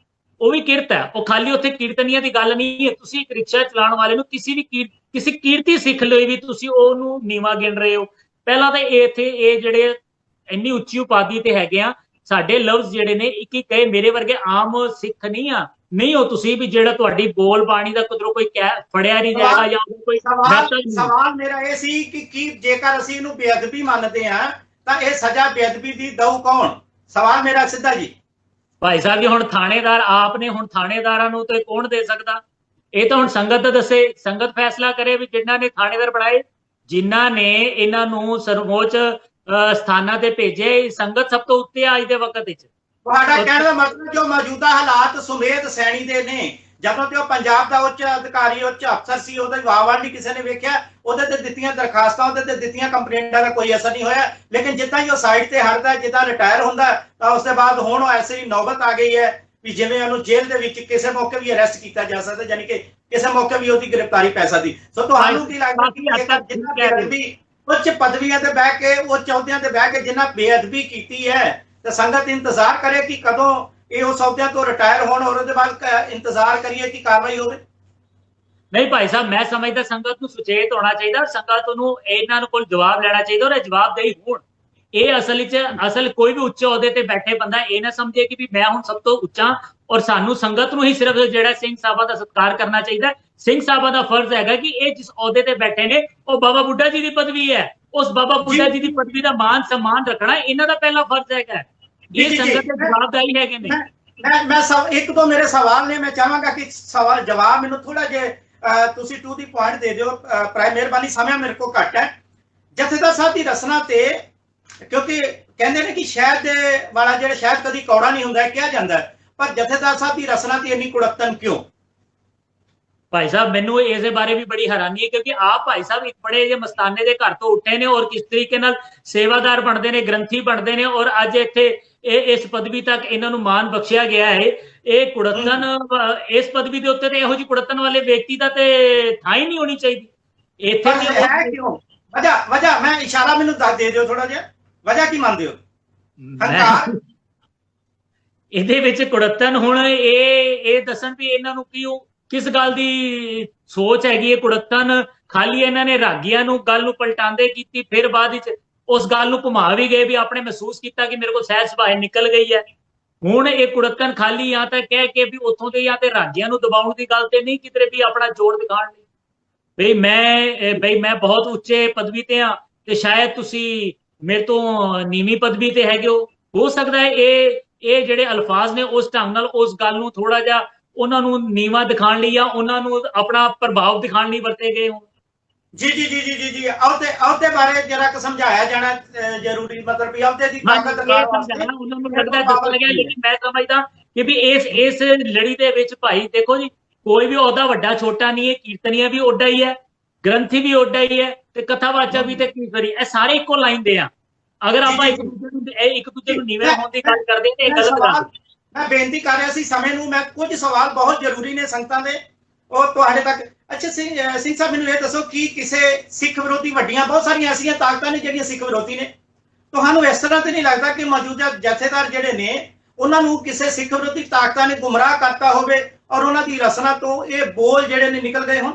ਉਹ ਵੀ ਕਿਰਤ ਹੈ। ਉਹ ਖਾਲੀ ਉੱਥੇ ਕੀਰਤਨੀਆਂ ਦੀ ਗੱਲ ਨਹੀਂ ਹੈ। ਤੁਸੀਂ ਇੱਕ ਰਿਕਸ਼ਾ ਚਲਾਉਣ ਵਾਲੇ ਨੂੰ ਕਿਸੇ ਕੀਰਤੀ ਸਿੱਖ ਲਈ ਵੀ ਤੁਸੀਂ ਉਹਨੂੰ ਨੀਵਾਂ ਗਿਣ ਰਹੇ ਹੋ। ਪਹਿਲਾਂ ਤਾਂ ਇਹ ਜਿਹੜੇ ਇੰਨੀ ਉੱਚੀ ਉਪਾਧੀ ਤੇ ਹੈਗੇ ਆ, ਸਾਡੇ ਲਫ਼ਜ਼ ਜਿਹੜੇ ਨੇ ਇੱਕ ਕਹੇ, ਮੇਰੇ ਵਰਗੇ ਆਮ ਸਿੱਖ ਨਹੀਂ ਆ, ਨਹੀਂ ਹੋ ਤੁਸੀਂ ਵੀ ਜਿਹੜਾ ਤੁਹਾਡੀ ਬੋਲ ਬਾਣੀ ਦਾ ਕਿਧਰੋਂ ਕੋਈ ਫੜਿਆ ਨਹੀਂ ਜਾਏਗਾ ਜਾਂ ਕੋਈ ਸਵਾਲ ਮੇਰਾ ਇਹ ਸੀ ਕਿ ਕੀ ਜੇਕਰ ਅਸੀਂ ਇਹਨੂੰ ਬੇਅਦਬੀ ਮੰਨਦੇ ਹਾਂ ਤਾਂ ਇਹ ਸਜ਼ਾ ਬੇਅਦਬੀ ਦੀ ਦਊ ਕੌਣ? ਸਵਾਲ ਮੇਰਾ ਸਿੱਧਾ ਜੀ। ਭਾਈ ਸਾਹਿਬ ਜੀ ਹੁਣ ਥਾਣੇਦਾਰ ਆਪ ਨੇ, ਹੁਣ ਥਾਣੇਦਾਰਾਂ ਨੂੰ ਤੇ ਕੌਣ ਦੇ ਸਕਦਾ? ਇਹ ਤਾਂ ਹੁਣ ਸੰਗਤ ਦਾ ਦੱਸੇ, ਸੰਗਤ ਫੈਸਲਾ ਕਰੇ ਵੀ ਜਿਨ੍ਹਾਂ ਨੇ ਥਾਣੇਦਾਰ ਬਣਾਏ, ਜਿਨ੍ਹਾਂ ਨੇ ਇਹਨਾਂ ਨੂੰ ਸਰਵੋੱਚ ਸਥਾਨਾਂ ਤੇ ਭੇਜੇ, ਸੰਗਤ ਸਭ ਤੋਂ ਉੱਤੇ ਆ ਅੱਜ ਦੇ ਵਕਤ ਵਿੱਚ। ਤੁਹਾਡਾ ਕਹਿਣ ਦਾ ਮਤਲਬ ਜੋ ਮੌਜੂਦਾ ਹਾਲਾਤ ਸੁਮੇਧ ਸੈਣੀ ਦੇ ਨੇ, ਜਦੋਂ ਤੇ ਉਹ ਪੰਜਾਬ ਦਾ ਉੱਚ ਅਧਿਕਾਰੀ, ਉੱਚ ਅਫਸਰ ਸੀ, ਉਹਦਾ ਵਾਹ-ਵਾਹ ਨਹੀਂ ਕਿਸੇ ਨੇ ਵੇਖਿਆ, ਉਹਦੇ ਤੇ ਦਿੱਤੀਆਂ ਦਰਖਾਸਤਾਂ, ਉਹਦੇ ਤੇ ਦਿੱਤੀਆਂ ਕੰਪਲੇਂਟਾਂ ਦਾ ਕੋਈ ਅਸਰ ਨਹੀਂ ਹੋਇਆ। ਲੇਕਿਨ ਜਿੱਦਾਂ ਹੀ ਉਹ ਸਾਈਡ ਤੇ ਹਟਦਾ, ਜਿੱਦਾਂ ਰਿਟਾਇਰ ਹੁੰਦਾ, ਤਾਂ ਉਸ ਦੇ ਬਾਅਦ ਹੁਣ ਉਹ ਐਸੀ ਨੌਬਤ ਆ ਗਈ ਹੈ ਵੀ ਜਿਵੇਂ ਉਹਨੂੰ ਜੇਲ੍ਹ ਦੇ ਵਿੱਚ ਕਿਸੇ ਮੌਕੇ ਵੀ ਅਰੈਸਟ ਕੀਤਾ ਜਾ ਸਕਦਾ, ਯਾਨੀ ਕਿ ਕਿਸੇ ਮੌਕੇ ਵੀ ਉਹਦੀ ਗ੍ਰਿਫਤਾਰੀ ਪੈ ਸਕਦੀ। ਸੋ ਤੁਹਾਨੂੰ ਕੀ ਲੱਗਦਾ ਕਿ ਜੇਕਰ ਜਿਨ੍ਹਾਂ ਬੇਅਦਬੀ ਉੱਚ ਪਦਵੀਆਂ ਤੇ ਬਹਿ ਕੇ, ਉੱਚ ਅਹੁਦਿਆਂ ਤੇ ਬਹਿ ਕੇ ਜਿਨ੍ਹਾਂ ਬੇਅਦਬੀ ਕੀਤੀ ਹੈ, ਤਾਂ ਸੰਗਤ ਇੰਤਜ਼ਾਰ ਕਰੇ ਕਿ ਕਦੋਂ ਇਹ ਉਸ ਅਹੁਦਿਆਂ ਤੋਂ ਰਿਟਾਇਰ ਹੋਣ ਔਰ ਉਹਦੇ ਬਾਅਦ ਇੰਤਜ਼ਾਰ ਕਰੀਏ ਕਿ ਕਾਰਵਾਈ ਹੋਵੇ? ਨਹੀਂ ਭਾਈ ਸਾਹਿਬ, ਮੈਂ ਸਮਝਦਾ ਸੰਗਤ ਨੂੰ ਸੁਚੇਤ ਹੋਣਾ ਚਾਹੀਦਾ, ਸੰਗਤ ਨੂੰ ਇਹਨਾਂ ਨੂੰ ਕੋਲ ਜਵਾਬ ਲੈਣਾ ਚਾਹੀਦਾ ਔਰ ਜਵਾਬਦੇਹੀ ਹੋਣ। ਇਹ ਅਸਲ ਕੋਈ ਵੀ ਉੱਚੇ ਅਹੁਦੇ ਤੇ ਬੈਠੇ ਬੰਦਾ ਇਹ ਨਾ ਸਮਝੇ ਕਿ ਵੀ ਮੈਂ ਹੁਣ ਸਭ ਤੋਂ ਉੱਚਾ, ਔਰ ਸਾਨੂੰ ਸੰਗਤ ਨੂੰ ਹੀ ਸਿਰਫ ਜਿਹੜਾ ਸਿੰਘ ਸਾਹਿਬਾਂ ਦਾ ਸਤਿਕਾਰ ਕਰਨਾ ਚਾਹੀਦਾ। ਸਿੰਘ ਸਾਹਿਬਾਂ ਦਾ ਫਰਜ਼ ਹੈਗਾ ਕਿ ਇਹ ਜਿਸ ਅਹੁਦੇ ਤੇ ਬੈਠੇ ਨੇ ਉਹ ਬਾਬਾ ਬੁੱਢਾ ਜੀ ਦੀ ਪਦਵੀ ਹੈ, ਉਸ ਬਾਬਾ ਬੁੱਢਾ ਜੀ ਦੀ ਪਦਵੀ ਦਾ ਮਾਨ ਸਨਮਾਨ ਰੱਖਣਾ ਇਹਨਾਂ ਦਾ ਪਹਿਲਾ ਫਰਜ਼ ਹੈਗਾ। ਇਹ ਸੰਗਤ ਦੇ ਜਵਾਬਦਾਰੀ ਹੈਗੇ ਨੇ। ਮੈਂ ਇੱਕ ਦੋ ਮੇਰੇ ਸਵਾਲ ਨੇ, ਮੈਂ ਚਾਹਾਂਗਾ ਕਿ ਸਵਾਲ ਜਵਾਬ ਮੈਨੂੰ ਥੋੜਾ ਜਿਹਾ ਤੁਸੀਂ ਟੂ ਦੀ ਪੁਆਇੰਟ ਦੇ ਦਿਓ, ਮਿਹਰਬਾਨੀ, ਸਮੇਂ ਮੇਰੇ ਕੋਲ ਘੱਟ ਹੈ। ਜਥੇਦਾਰ ਸਾਹਿਬ ਦੀ ਰਸਨਾ ਤੇ, ਕਿਉਂਕਿ ਕਹਿੰਦੇ ਨੇ ਕਿ ਸ਼ਹਿਦ ਦੇ ਵਾਲਾ ਜਿਹੜਾ ਸ਼ਹਿਦ ਕਦੀ ਕੌੜਾ ਨਹੀਂ ਹੁੰਦਾ ਕਿਹਾ ਜਾਂਦਾ, ਪਰ ਜਥੇਦਾਰ ਸਾਹਿਬ ਦੀ ਰਸਨਾ ਤੇ ਇੰਨੀ ਕੁੜੱਤਣ ਕਿਉਂ? ਭਾਈ ਸਾਹਿਬ ਮੈਨੂੰ ਇਸ ਦੇ ਬਾਰੇ ਵੀ ਬੜੀ ਹੈਰਾਨੀ ਹੈ, ਕਿਉਂਕਿ ਆਪ ਭਾਈ ਸਾਹਿਬ ਇੱਕ ਬੜੇ ਜਿਹੇ ਮਸਤਾਨੇ ਦੇ ਘਰ ਤੋਂ ਉੱਠੇ ਨੇ ਔਰ ਕਿਸ ਤਰੀਕੇ ਨਾਲ ਸੇਵਾਦਾਰ ਬਣਦੇ ਨੇ, ਗ੍ਰੰਥੀ ਬਣਦੇ ਨੇ, ਔਰ ਅੱਜ ਇੱਥੇ ਇਸ ਪਦਵੀ ਤੱਕ ਇਹਨਾਂ ਨੂੰ ਮਾਣ ਬਖਸ਼ਿਆ ਗਿਆ ਹੈ। ਇਹ ਕੁੜੱਤਣ, ਇਸ ਪਦਵੀ ਦੇ ਉੱਤੇ ਤੇ ਇਹੋ ਜਿਹੀ ਕੁੜੱਤਣ ਵਾਲੇ ਵਿਅਕਤੀ ਦਾ ਤੇ ਥਾਂ ਹੀ ਨਹੀਂ ਹੋਣੀ ਚਾਹੀਦੀ ਇੱਥੇ। ਹੈ ਕਿਉਂ? ਵਜ੍ਹਾ ਮੈਂ ਇਸ਼ਾਰਾ ਮੈਨੂੰ ਦੱਸ ਦੇ ਦਿਓ ਥੋੜਾ ਜਿਹਾ, ਵਜ੍ਹਾ ਕੀ ਮੰਨਦੇ ਹੋ? ਇਹਦੇ ਵਿੱਚ ਕੁੜੱਤਣ ਹੁਣ ਇਹ ਦੱਸਣ ਵੀ ਇਹਨਾਂ ਨੂੰ ਕਿਸ ਗੱਲ ਦੀ ਸੋਚ ਹੈਗੀ ਹੈ। ਕੁੜੱਤਣ ਖਾਲੀ ਇਹਨਾਂ ਨੇ ਰਾਗੀਆਂ ਨੂੰ ਗੱਲ ਨੂੰ ਪਲਟਾਉਂਦੇ ਕੀਤੀ, ਫਿਰ ਬਾਅਦ ਵਿੱਚ ਉਸ ਗੱਲ ਨੂੰ ਘੁਮਾ ਵੀ ਗਏ ਵੀ ਆਪਣੇ ਮਹਿਸੂਸ ਕੀਤਾ ਕਿ ਮੇਰੇ ਕੋਲ ਸਹਿਜ ਸੁਭਾਅ ਨਿਕਲ ਗਈ ਹੈ। ਹੁਣ ਇਹ ਕੁੜੱਤਣ ਖਾਲੀ ਜਾਂ ਤਾਂ ਕਹਿ ਕੇ ਵੀ ਉੱਥੋਂ ਦੇ ਜਾਂ ਤੇ ਰਾਗੀਆਂ ਨੂੰ ਦਬਾਉਣ ਦੀ ਗੱਲ ਤੇ ਨਹੀਂ, ਕਿਧਰੇ ਵੀ ਆਪਣਾ ਜੋੜ ਦਿਖਾਉਣ ਲਈ ਬਈ ਮੈਂ ਬਹੁਤ ਉੱਚੇ ਪਦਵੀ ਤੇ ਹਾਂ ਤੇ ਸ਼ਾਇਦ ਤੁਸੀਂ ਮੇਰੇ ਤੋਂ ਨੀਵੀਂ ਪਦਵੀ ਤੇ ਹੈਗੇ ਹੋ ਸਕਦਾ ਹੈ ਇਹ ਜਿਹੜੇ ਅਲਫਾਜ਼ ਨੇ ਉਸ ਢੰਗ ਨਾਲ ਉਸ ਗੱਲ ਨੂੰ ਥੋੜਾ ਜਿਹਾ ਉਹਨਾਂ ਨੂੰ ਨੀਵਾਂ ਦਿਖਾਉਣ ਲਈ ਜਾਂ ਉਹਨਾਂ ਨੂੰ ਆਪਣਾ ਪ੍ਰਭਾਵ ਦਿਖਾਉਣ ਲਈ ਵਰਤੇ ਗਏ ਹੋਣ। ਜੀ ਅਹੁਦੇ ਬਾਰੇ ਜਰਾ ਕੁ ਸਮਝਾਇਆ ਜਾਣਾ ਜ਼ਰੂਰੀ, ਮਤਲਬ ਵੀ ਅਹੁਦੇ ਦੀ ਤਾਕਤ ਉਹਨਾਂ ਨੂੰ ਲੱਗਦਾ ਦੱਸਿਆ ਗਿਆ। ਲੇਕਿਨ ਮੈਂ ਸਮਝਦਾ ਕਿ ਵੀ ਇਸ ਲੜੀ ਦੇ ਵਿੱਚ ਭਾਈ ਦੇਖੋ ਜੀ, ਕੋਈ ਵੀ ਅਹੁਦਾ ਵੱਡਾ ਛੋਟਾ ਨਹੀਂ ਹੈ। ਕੀਰਤਨੀਆ ਵੀ ਓਡਾ ਹੀ ਹੈ, ਗ੍ਰੰਥੀ ਵੀ ਓਡਾ ਹੀ ਹੈ, ਤੇ ਕਥਾਵਾਚਕ ਵੀ ਤੇ ਕੀਰਤਨੀ, ਇਹ ਸਾਰੇ ਇੱਕੋ ਲਾਈਨ ਦੇ ਆ। ਅਗਰ ਆਪਾਂ ਇੱਕ ਦੂਜੇ ਨੂੰ ਨੀਵੇਂ ਹੋਣ ਦੀ ਗੱਲ ਕਰਦੇ ਤੇ ਇਹ ਗਲਤ ਗੱਲ। ਮੈਂ ਬੇਨਤੀ ਕਰ ਰਿਹਾ ਸੀ ਸਮੇਂ ਨੂੰ, ਮੈਂ ਕੁਝ ਸਵਾਲ ਬਹੁਤ ਜ਼ਰੂਰੀ ਨੇ ਸੰਗਤਾਂ ਦੇ, ਉਹ ਤੁਹਾਡੇ ਤੱਕ। ਅੱਛਾ ਸਿੰਘ ਸਾਹਿਬ, ਮੈਨੂੰ ਇਹ ਦੱਸੋ ਕਿ ਕਿਸੇ ਸਿੱਖ ਵਿਰੋਧੀ ਵੱਡੀਆਂ ਬਹੁਤ ਸਾਰੀਆਂ ਐਸੀਆਂ ਤਾਕਤਾਂ ਨੇ ਜਿਹੜੀਆਂ ਸਿੱਖ ਵਿਰੋਧੀ ਨੇ, ਤੁਹਾਨੂੰ ਇਸ ਤਰ੍ਹਾਂ ਤੇ ਨਹੀਂ ਲੱਗਦਾ ਕਿ ਮੌਜੂਦਾ ਜਥੇਦਾਰ ਜਿਹੜੇ ਨੇ ਉਹਨਾਂ ਨੂੰ ਕਿਸੇ ਸਿੱਖ ਵਿਰੋਧੀ ਤਾਕਤਾਂ ਨੇ ਗੁੰਮਰਾਹ ਕਰਤਾ ਹੋਵੇ ਔਰ ਉਹਨਾਂ ਦੀ ਰਸਨਾ ਤੋਂ ਇਹ ਬੋਲ ਜਿਹੜੇ ਨੇ ਨਿਕਲ ਗਏ ਹੋਣ?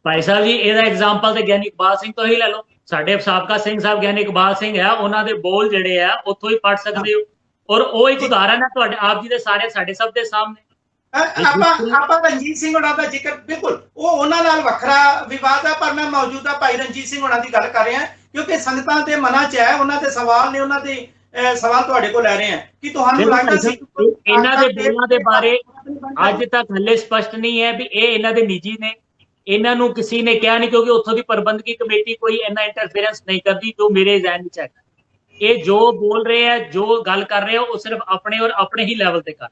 ਭਾਈ ਸਾਹਿਬ ਜੀ, ਇਹਦਾ ਐਗਜ਼ਾਮਪਲ ਤੇ ਗਿਆਨੀ ਇਕਬਾਲ ਸਿੰਘ ਤੋਂ ਹੀ ਲੈ ਲਓ। ਸਾਡੇ ਸਾਬਕਾ ਸਿੰਘ ਸਾਹਿਬ ਗਿਆਨੀ ਇਕਬਾਲ ਸਿੰਘ ਹੈ, ਉਹਨਾਂ ਦੇ ਬੋਲ ਜਿਹੜੇ ਆ ਉੱਥੋਂ ਹੀ ਪੜ ਸਕਦੇ ਹੋ, ਔਰ ਉਹ ਇੱਕ ਉਦਾਹਰਨ ਹੈ ਤੁਹਾਡੇ ਆਪ ਜੀ ਦੇ ਸਾਰੇ ਸਾਡੇ ਸਭ ਦੇ ਸਾਹਮਣੇ। ਆਪਾਂ ਰਣਜੀਤ ਸਿੰਘ ਹੋਣਾ ਦਾ ਜ਼ਿਕਰ, ਬਿਲਕੁਲ ਉਹ ਉਹਨਾਂ ਨਾਲ ਵੱਖਰਾ ਵਿਵਾਦ ਹੈ, ਪਰ ਮੈਂ ਮੌਜੂਦਾ ਭਾਈ ਰਣਜੀਤ ਸਿੰਘ ਹੋਣਾ ਦੀ ਗੱਲ ਕਰ ਰਿਹਾ ਕਿਉਂਕਿ ਸੰਗਤਾਂ ਦੇ ਮਨਾਂ 'ਚ ਹੈ, ਉਹਨਾਂ ਦੇ ਸਵਾਲ ਨੇ, ਉਹਨਾਂ ਦੇ ਸਵਾਲ ਤੁਹਾਡੇ ਕੋਲ ਲੈ ਰਹੇ ਹਾਂ ਕਿ ਤੁਹਾਨੂੰ ਲੱਗਦਾ ਸੀ ਇਹਨਾਂ ਦੇ ਬੋਲਾਂ ਦੇ ਬਾਰੇ ਅੱਜ ਤੱਕ ਹਲੇ ਸਪਸ਼ਟ ਨਹੀਂ ਹੈ ਵੀ ਇਹ ਇਹਨਾਂ ਦੇ ਨਿੱਜੀ ਨੇ, ਇਹਨਾਂ ਨੂੰ ਕਿਸੇ ਨੇ ਕਿਹਾ ਨਹੀਂ, ਕਿਉਂਕਿ ਉੱਥੋਂ ਦੀ ਪ੍ਰਬੰਧਕੀ ਕਮੇਟੀ ਕੋਈ ਇੰਨਾ ਇੰਟਰਫੇਰੈਂਸ ਨਹੀਂ ਕਰਦੀ ਜੋ ਮੇਰੇ ਜ਼ਿਹਨ ਵਿੱਚ ਹੈ। ਇਹ ਜੋ ਬੋਲ ਰਹੇ ਹੈ, ਜੋ ਗੱਲ ਕਰ ਰਹੇ ਹੋ, ਉਹ ਸਿਰਫ ਆਪਣੇ ਔਰ ਆਪਣੇ ਹੀ ਲੈਵਲ ਤੇ ਕਰ,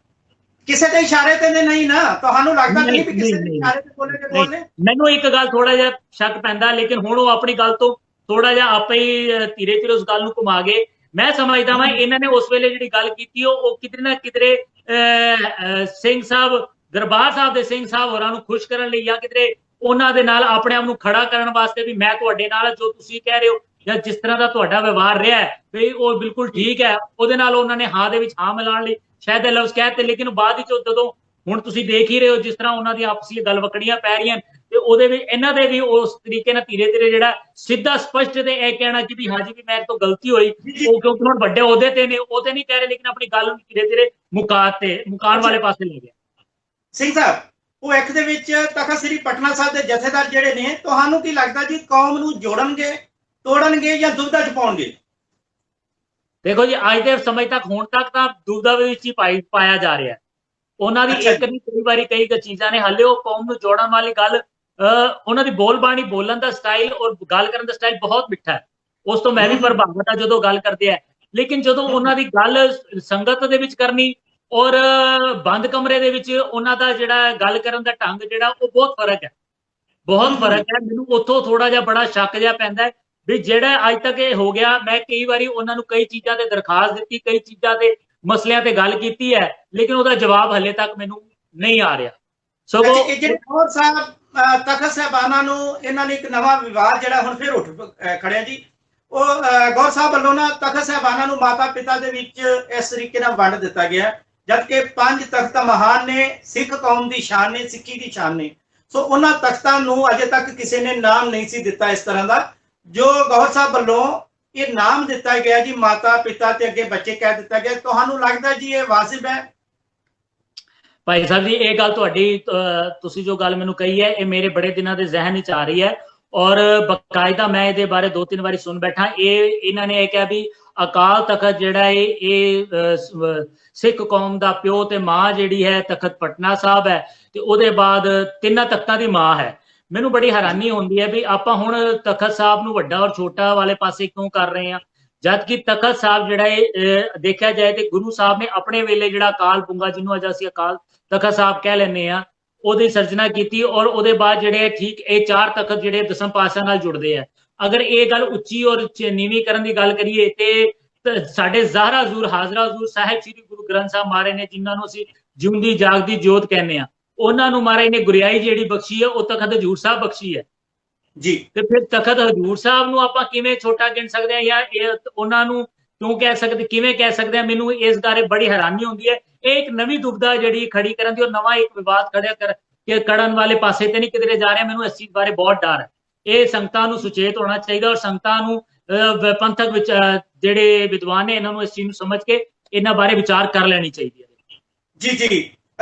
ਕਿਸੇ ਦੇ ਇਸ਼ਾਰੇ ਤੇ ਨਹੀਂ ਨਾ? ਤੁਹਾਨੂੰ ਲੱਗਦਾ ਨਹੀਂ ਵੀ ਕਿਸੇ ਦੇ ਇਸ਼ਾਰੇ ਤੇ ਬੋਲੇ? ਮੈਨੂੰ ਇੱਕ ਗੱਲ ਥੋੜਾ ਜਿਹਾ ਸ਼ੱਕ ਪੈਂਦਾ, ਲੇਕਿਨ ਹੁਣ ਉਹ ਆਪਣੀ ਗੱਲ ਤੋਂ ਥੋੜਾ ਜਿਹਾ ਆਪੇ ਹੀ ਧੀਰੇ ਧੀਰੇ ਉਸ ਗੱਲ ਨੂੰ ਘੁਮਾ ਗਏ। ਮੈਂ ਸਮਝਦਾ ਵਾਂ ਇਹਨਾਂ ਨੇ ਉਸ ਵੇਲੇ ਜਿਹੜੀ ਗੱਲ ਕੀਤੀ ਉਹ ਕਿਧਰੇ ਨਾ ਕਿਧਰੇ ਸਿੰਘ ਸਾਹਿਬ, ਦਰਬਾਰ ਸਾਹਿਬ ਦੇ ਸਿੰਘ ਸਾਹਿਬ ਹੋਰਾਂ ਨੂੰ ਖੁਸ਼ ਕਰਨ ਲਈ ਜਾਂ ਕਿਧਰੇ ਉਹਨਾਂ ਦੇ ਨਾਲ ਆਪਣੇ ਆਪ ਨੂੰ ਖੜਾ ਕਰਨ ਵਾਸਤੇ ਵੀ ਮੈਂ ਤੁਹਾਡੇ ਨਾਲ ਜੋ ਤੁਸੀਂ ਕਹਿ ਰਹੇ ਹੋ ਜਾਂ ਜਿਸ ਤਰ੍ਹਾਂ ਦਾ ਤੁਹਾਡਾ ਵਿਵਹਾਰ ਰਿਹਾ ਹੈ ਵੀ ਉਹ ਬਿਲਕੁਲ ਠੀਕ ਹੈ, ਉਹਦੇ ਨਾਲ ਉਹਨਾਂ ਨੇ ਹਾਂ ਦੇ ਵਿੱਚ ਹਾਂ ਮਿਲਾਉਣ ਲਈ ਸ਼ਾਇਦ ਇਹ ਲਫ਼ਜ਼ ਕਹਿ ਦਿੱਤੇ। ਲੇਕਿਨ ਬਾਅਦ ਵਿੱਚ ਜਦੋਂ ਹੁਣ ਤੁਸੀਂ ਦੇਖ ਹੀ ਰਹੇ ਹੋ ਜਿਸ ਤਰ੍ਹਾਂ ਉਹਨਾਂ ਦੀ ਆਪਸੀ ਗੱਲ ਵਕੜੀਆਂ ਪੈ ਰਹੀਆਂ, ਤੇ ਉਹਦੇ ਵਿੱਚ ਇਹਨਾਂ ਦੇ ਵੀ ਉਸ ਤਰੀਕੇ ਨਾਲ ਧੀਰੇ ਧੀਰੇ ਜਿਹੜਾ ਸਿੱਧਾ ਸਪਸ਼ਟ ਤੇ ਇਹ ਕਹਿਣਾ ਕਿ ਵੀ ਹਾਂਜੀ ਵੀ ਮੇਰੇ ਤੋਂ ਗਲਤੀ ਹੋਈ, ਉਹ ਕਿਉਂਕਿ ਹੁਣ ਵੱਡੇ ਅਹੁਦੇ ਤੇ ਨੇ, ਉਹ ਤੇ ਨਹੀਂ ਕਹਿ ਰਹੇ, ਲੇਕਿਨ ਆਪਣੀ ਗੱਲ ਨੂੰ ਧੀਰੇ ਧੀਰੇ ਮੁਕਾਉਣ ਵਾਲੇ ਪਾਸੇ ਲੈ ਗਿਆ। ਸਿੰਘ ਸਾਹਿਬ, ਭਵਿੱਖ ਦੇ ਵਿੱਚ ਤਖਤ ਸ੍ਰੀ ਪਟਨਾ ਸਾਹਿਬ ਦੇ ਜਥੇਦਾਰ ਜਿਹੜੇ ਨੇ, ਤੁਹਾਨੂੰ ਕੀ ਲੱਗਦਾ ਜੀ ਕੌਮ ਨੂੰ ਜੋੜਨਗੇ, ਤੋੜਨਗੇ ਜਾਂ ਦੁਬਿਧਾ ਚ ਪਾਉਣਗੇ? ਦੇਖੋ ਜੀ, ਅੱਜ ਦੇ ਸਮੇਂ ਤੱਕ ਹੁਣ ਤੱਕ ਤਾਂ ਦੁਬਿਧਾ ਵਿੱਚ ਹੀ ਪਾਇਆ ਜਾ ਰਿਹਾ। ਉਹਨਾਂ ਦੀ ਇੱਕ ਨਹੀਂ ਕਈ ਵਾਰੀ ਕਈ ਚੀਜ਼ਾਂ ਨੇ, ਹਾਲੇ ਉਹ ਕੌਮ ਨੂੰ ਜੋੜਨ ਵਾਲੀ ਗੱਲ, ਉਹਨਾਂ ਦੀ ਬੋਲਬਾਣੀ, ਬੋਲਣ ਦਾ ਸਟਾਈਲ ਔਰ ਗੱਲ ਕਰਨ ਦਾ ਸਟਾਈਲ ਬਹੁਤ ਮਿੱਠਾ ਹੈ। ਉਸ ਤੋਂ ਮੈਂ ਵੀ ਪ੍ਰਭਾਵਿਤ ਹਾਂ ਜਦੋਂ ਗੱਲ ਕਰਦੇ ਆ, ਲੇਕਿਨ ਜਦੋਂ ਉਹਨਾਂ ਦੀ ਗੱਲ ਸੰਗਤ ਦੇ ਵਿੱਚ ਕਰਨੀ ਔਰ ਬੰਦ ਕਮਰੇ ਦੇ ਵਿੱਚ ਉਹਨਾਂ ਦਾ ਜਿਹੜਾ ਗੱਲ ਕਰਨ ਦਾ ਢੰਗ ਜਿਹੜਾ, ਉਹ ਬਹੁਤ ਫਰਕ ਹੈ, ਬਹੁਤ ਫਰਕ ਹੈ। ਮੈਨੂੰ ਉੱਥੋਂ ਥੋੜਾ ਜਿਹਾ ਬੜਾ ਸ਼ੱਕ ਜਿਹਾ ਪੈਂਦਾ ਵੀ ਜਿਹੜਾ ਅੱਜ ਤੱਕ ਇਹ ਹੋ ਗਿਆ, ਮੈਂ ਕਈ ਵਾਰੀ ਉਹਨਾਂ ਨੂੰ ਕਈ ਚੀਜ਼ਾਂ ਤੇ ਦਰਖਾਸਤ ਦਿੱਤੀ, ਕਈ ਚੀਜ਼ਾਂ ਤੇ ਮਸਲਿਆਂ ਤੇ ਗੱਲ ਕੀਤੀ ਹੈ, ਲੇਕਿਨ ਉਹਦਾ ਜਵਾਬ ਹਲੇ ਤੱਕ ਮੈਨੂੰ ਨਹੀਂ ਆ ਰਿਹਾ। ਸਗੋਂ ਗੌਰ ਸਾਹਿਬ, ਤਖਤ ਸਾਹਿਬਾਨਾਂ ਨੂੰ ਇਹਨਾਂ ਨੇ ਇੱਕ ਨਵਾਂ ਵਿਵਾਦ ਜਿਹੜਾ ਹੁਣ ਫਿਰ ਉੱਠ ਖੜਿਆ ਜੀ, ਉਹ ਗੌਰ ਸਾਹਿਬ ਵੱਲੋਂ ਨਾ ਤਖਤ ਸਾਹਿਬਾਨਾਂ ਨੂੰ ਮਾਤਾ ਪਿਤਾ ਦੇ ਵਿੱਚ ਇਸ ਤਰੀਕੇ ਨਾਲ ਵੰਡ ਦਿੱਤਾ ਗਿਆ, ਜਦਕਿ 5 ਤਖਤ ਮਹਾਨ ਨੇ, ਸਿੱਖ ਕੌਮ ਦੀ ਸ਼ਾਨ ਨੇ, ਸਿੱਖੀ ਦੀ ਸ਼ਾਨ ਨੇ। ਸੋ ਉਹਨਾਂ ਤਖਤਾਂ ਨੂੰ ਅਜੇ ਤੱਕ ਕਿਸੇ ਨੇ ਨਾਮ ਨਹੀਂ ਸੀ ਦਿੱਤਾ ਇਸ ਤਰ੍ਹਾਂ ਦਾ, ਜੋ ਗੌਰ ਸਾਹਿਬ ਵੱਲੋਂ ਇਹ ਨਾਮ ਦਿੱਤਾ ਗਿਆ ਜੀ, ਮਾਤਾ ਪਿਤਾ ਤੇ ਅੱਗੇ ਬੱਚੇ ਕਹਿ ਦਿੱਤਾ ਗਿਆ। ਤੁਹਾਨੂੰ ਲੱਗਦਾ ਜੀ ਇਹ ਵਾਜਿਬ ਹੈ? ਭਾਈ ਸਾਹਿਬ ਜੀ, ਇਹ ਗੱਲ ਤੁਹਾਡੀ, ਤੁਸੀਂ ਜੋ ਗੱਲ ਮੈਨੂੰ ਕਹੀ ਹੈ, ਇਹ ਮੇਰੇ ਬੜੇ ਦਿਨਾਂ ਦੇ ਜ਼ਿਹਨ ਵਿੱਚ ਆ ਰਹੀ ਹੈ ਔਰ ਬਕਾਇਦਾ ਮੈਂ ਇਹਦੇ ਬਾਰੇ 2-3 ਵਾਰੀ ਸੁਣ ਬੈਠਾ। ਇਹਨਾਂ ਨੇ ਇਹ ਕਿਹਾ ਵੀ ਅਕਾਲ ਤਖਤ ਜਿਹੜਾ ਇਹ ਸਿੱਖ ਕੌਮ ਦਾ ਪਿਓ ਤੇ ਮਾਂ ਜਿਹੜੀ ਹੈ ਤਖਤ ਪਟਨਾ ਸਾਹਿਬ ਹੈ, ਤੇ ਉਹਦੇ ਬਾਅਦ 3 ਤਖਤਾਂ ਦੀ ਮਾਂ ਹੈ। ਮੈਨੂੰ ਬੜੀ ਹੈਰਾਨੀ ਹੁੰਦੀ ਹੈ ਵੀ ਆਪਾਂ ਹੁਣ ਤਖਤ ਸਾਹਿਬ ਨੂੰ ਵੱਡਾ ਔਰ ਛੋਟਾ ਵਾਲੇ ਪਾਸੇ ਕਿਉਂ ਕਰ ਰਹੇ ਹਾਂ, ਜਦ ਕਿ ਤਖਤ ਸਾਹਿਬ ਜਿਹੜਾ ਇਹ ਦੇਖਿਆ ਜਾਏ ਤੇ ਗੁਰੂ ਸਾਹਿਬ ਨੇ ਆਪਣੇ ਵੇਲੇ ਜਿਹੜਾ ਅਕਾਲ ਪੁੰਗਾ, ਜਿਹਨੂੰ ਅੱਜ ਅਸੀਂ ਅਕਾਲ ਤਖਤ ਸਾਹਿਬ ਕਹਿ ਲੈਂਦੇ ਹਾਂ, ਉਹਦੀ ਸਿਰਜਣਾ ਕੀਤੀ ਔਰ ਉਹਦੇ ਬਾਅਦ ਜਿਹੜੇ ਠੀਕ ਇਹ 4 ਤਖਤ ਜਿਹੜੇ ਦਸਮ ਪਾਤਸ਼ਾਹ ਨਾਲ ਜੁੜਦੇ ਆ। ਅਗਰ ਇਹ ਗੱਲ ਉੱਚੀ ਔਰ ਨੀਵੀਂ ਕਰਨ ਦੀ ਗੱਲ ਕਰੀਏ ਤੇ ਸਾਡੇ ਜ਼ਾਹਰਾ ਹਜ਼ੂਰ, ਹਾਜ਼ਰਾ ਹਜ਼ੂਰ ਸਾਹਿਬ ਸ੍ਰੀ ਗੁਰੂ ਗ੍ਰੰਥ ਸਾਹਿਬ ਮਹਾਰਾਜ ਨੇ, ਜਿਨ੍ਹਾਂ ਨੂੰ ਅਸੀਂ ਜਿਉਂਦੀ ਜਾਗਦੀ ਜੋਤ ਕਹਿੰਦੇ ਆ, ਉਹਨਾਂ ਨੂੰ ਮਹਾਰਾਜ ਨੇ ਗੁਰਿਆਈ ਜਿਹੜੀ ਬਖਸ਼ੀ ਹੈ, ਉਹ ਤਖਤ ਹਜ਼ੂਰ ਸਾਹਿਬ ਬਖਸ਼ੀ ਹੈ ਜੀ। ਤੇ ਫਿਰ ਤਖਤ ਹਜ਼ੂਰ ਸਾਹਿਬ ਨੂੰ ਆਪਾਂ ਕਿਵੇਂ ਛੋਟਾ ਗਿਣ ਸਕਦੇ ਹਾਂ, ਜਾਂ ਉਹਨਾਂ ਨੂੰ ਕਿਉਂ ਕਹਿ ਸਕਦੇ, ਕਿਵੇਂ ਕਹਿ ਸਕਦੇ ਹਾਂ? ਮੈਨੂੰ ਇਸ ਬਾਰੇ ਬੜੀ ਹੈਰਾਨੀ ਹੁੰਦੀ ਹੈ। ਇਹ ਇੱਕ ਨਵੀਂ ਦੁਬਿਧਾ ਜਿਹੜੀ ਖੜੀ ਕਰਨ ਦੀ ਔਰ ਨਵਾਂ ਇੱਕ ਵਿਵਾਦ ਕਰਨ ਵਾਲੇ ਪਾਸੇ ਤੇ ਨਹੀਂ ਕਿਧਰੇ ਜਾ ਰਿਹਾ। ਮੈਨੂੰ ਇਸ ਚੀਜ਼ ਬਾਰੇ ਬਹੁਤ ਡਰ ਹੈ। ਇਹ ਸੰਗਤਾਂ ਨੂੰ ਸੁਚੇਤ ਹੋਣਾ ਚਾਹੀਦਾ ਔਰ ਸੰਗਤਾਂ ਨੂੰ, ਪੰਥਕ ਵਿੱਚ ਜਿਹੜੇ ਵਿਦਵਾਨ ਨੇ, ਇਹਨਾਂ ਨੂੰ ਇਸ ਚੀਜ਼ ਨੂੰ ਸਮਝ ਕੇ ਇਹਨਾਂ ਬਾਰੇ ਵਿਚਾਰ ਕਰ ਲੈਣੀ ਚਾਹੀਦੀ ਹੈ। ਜੀ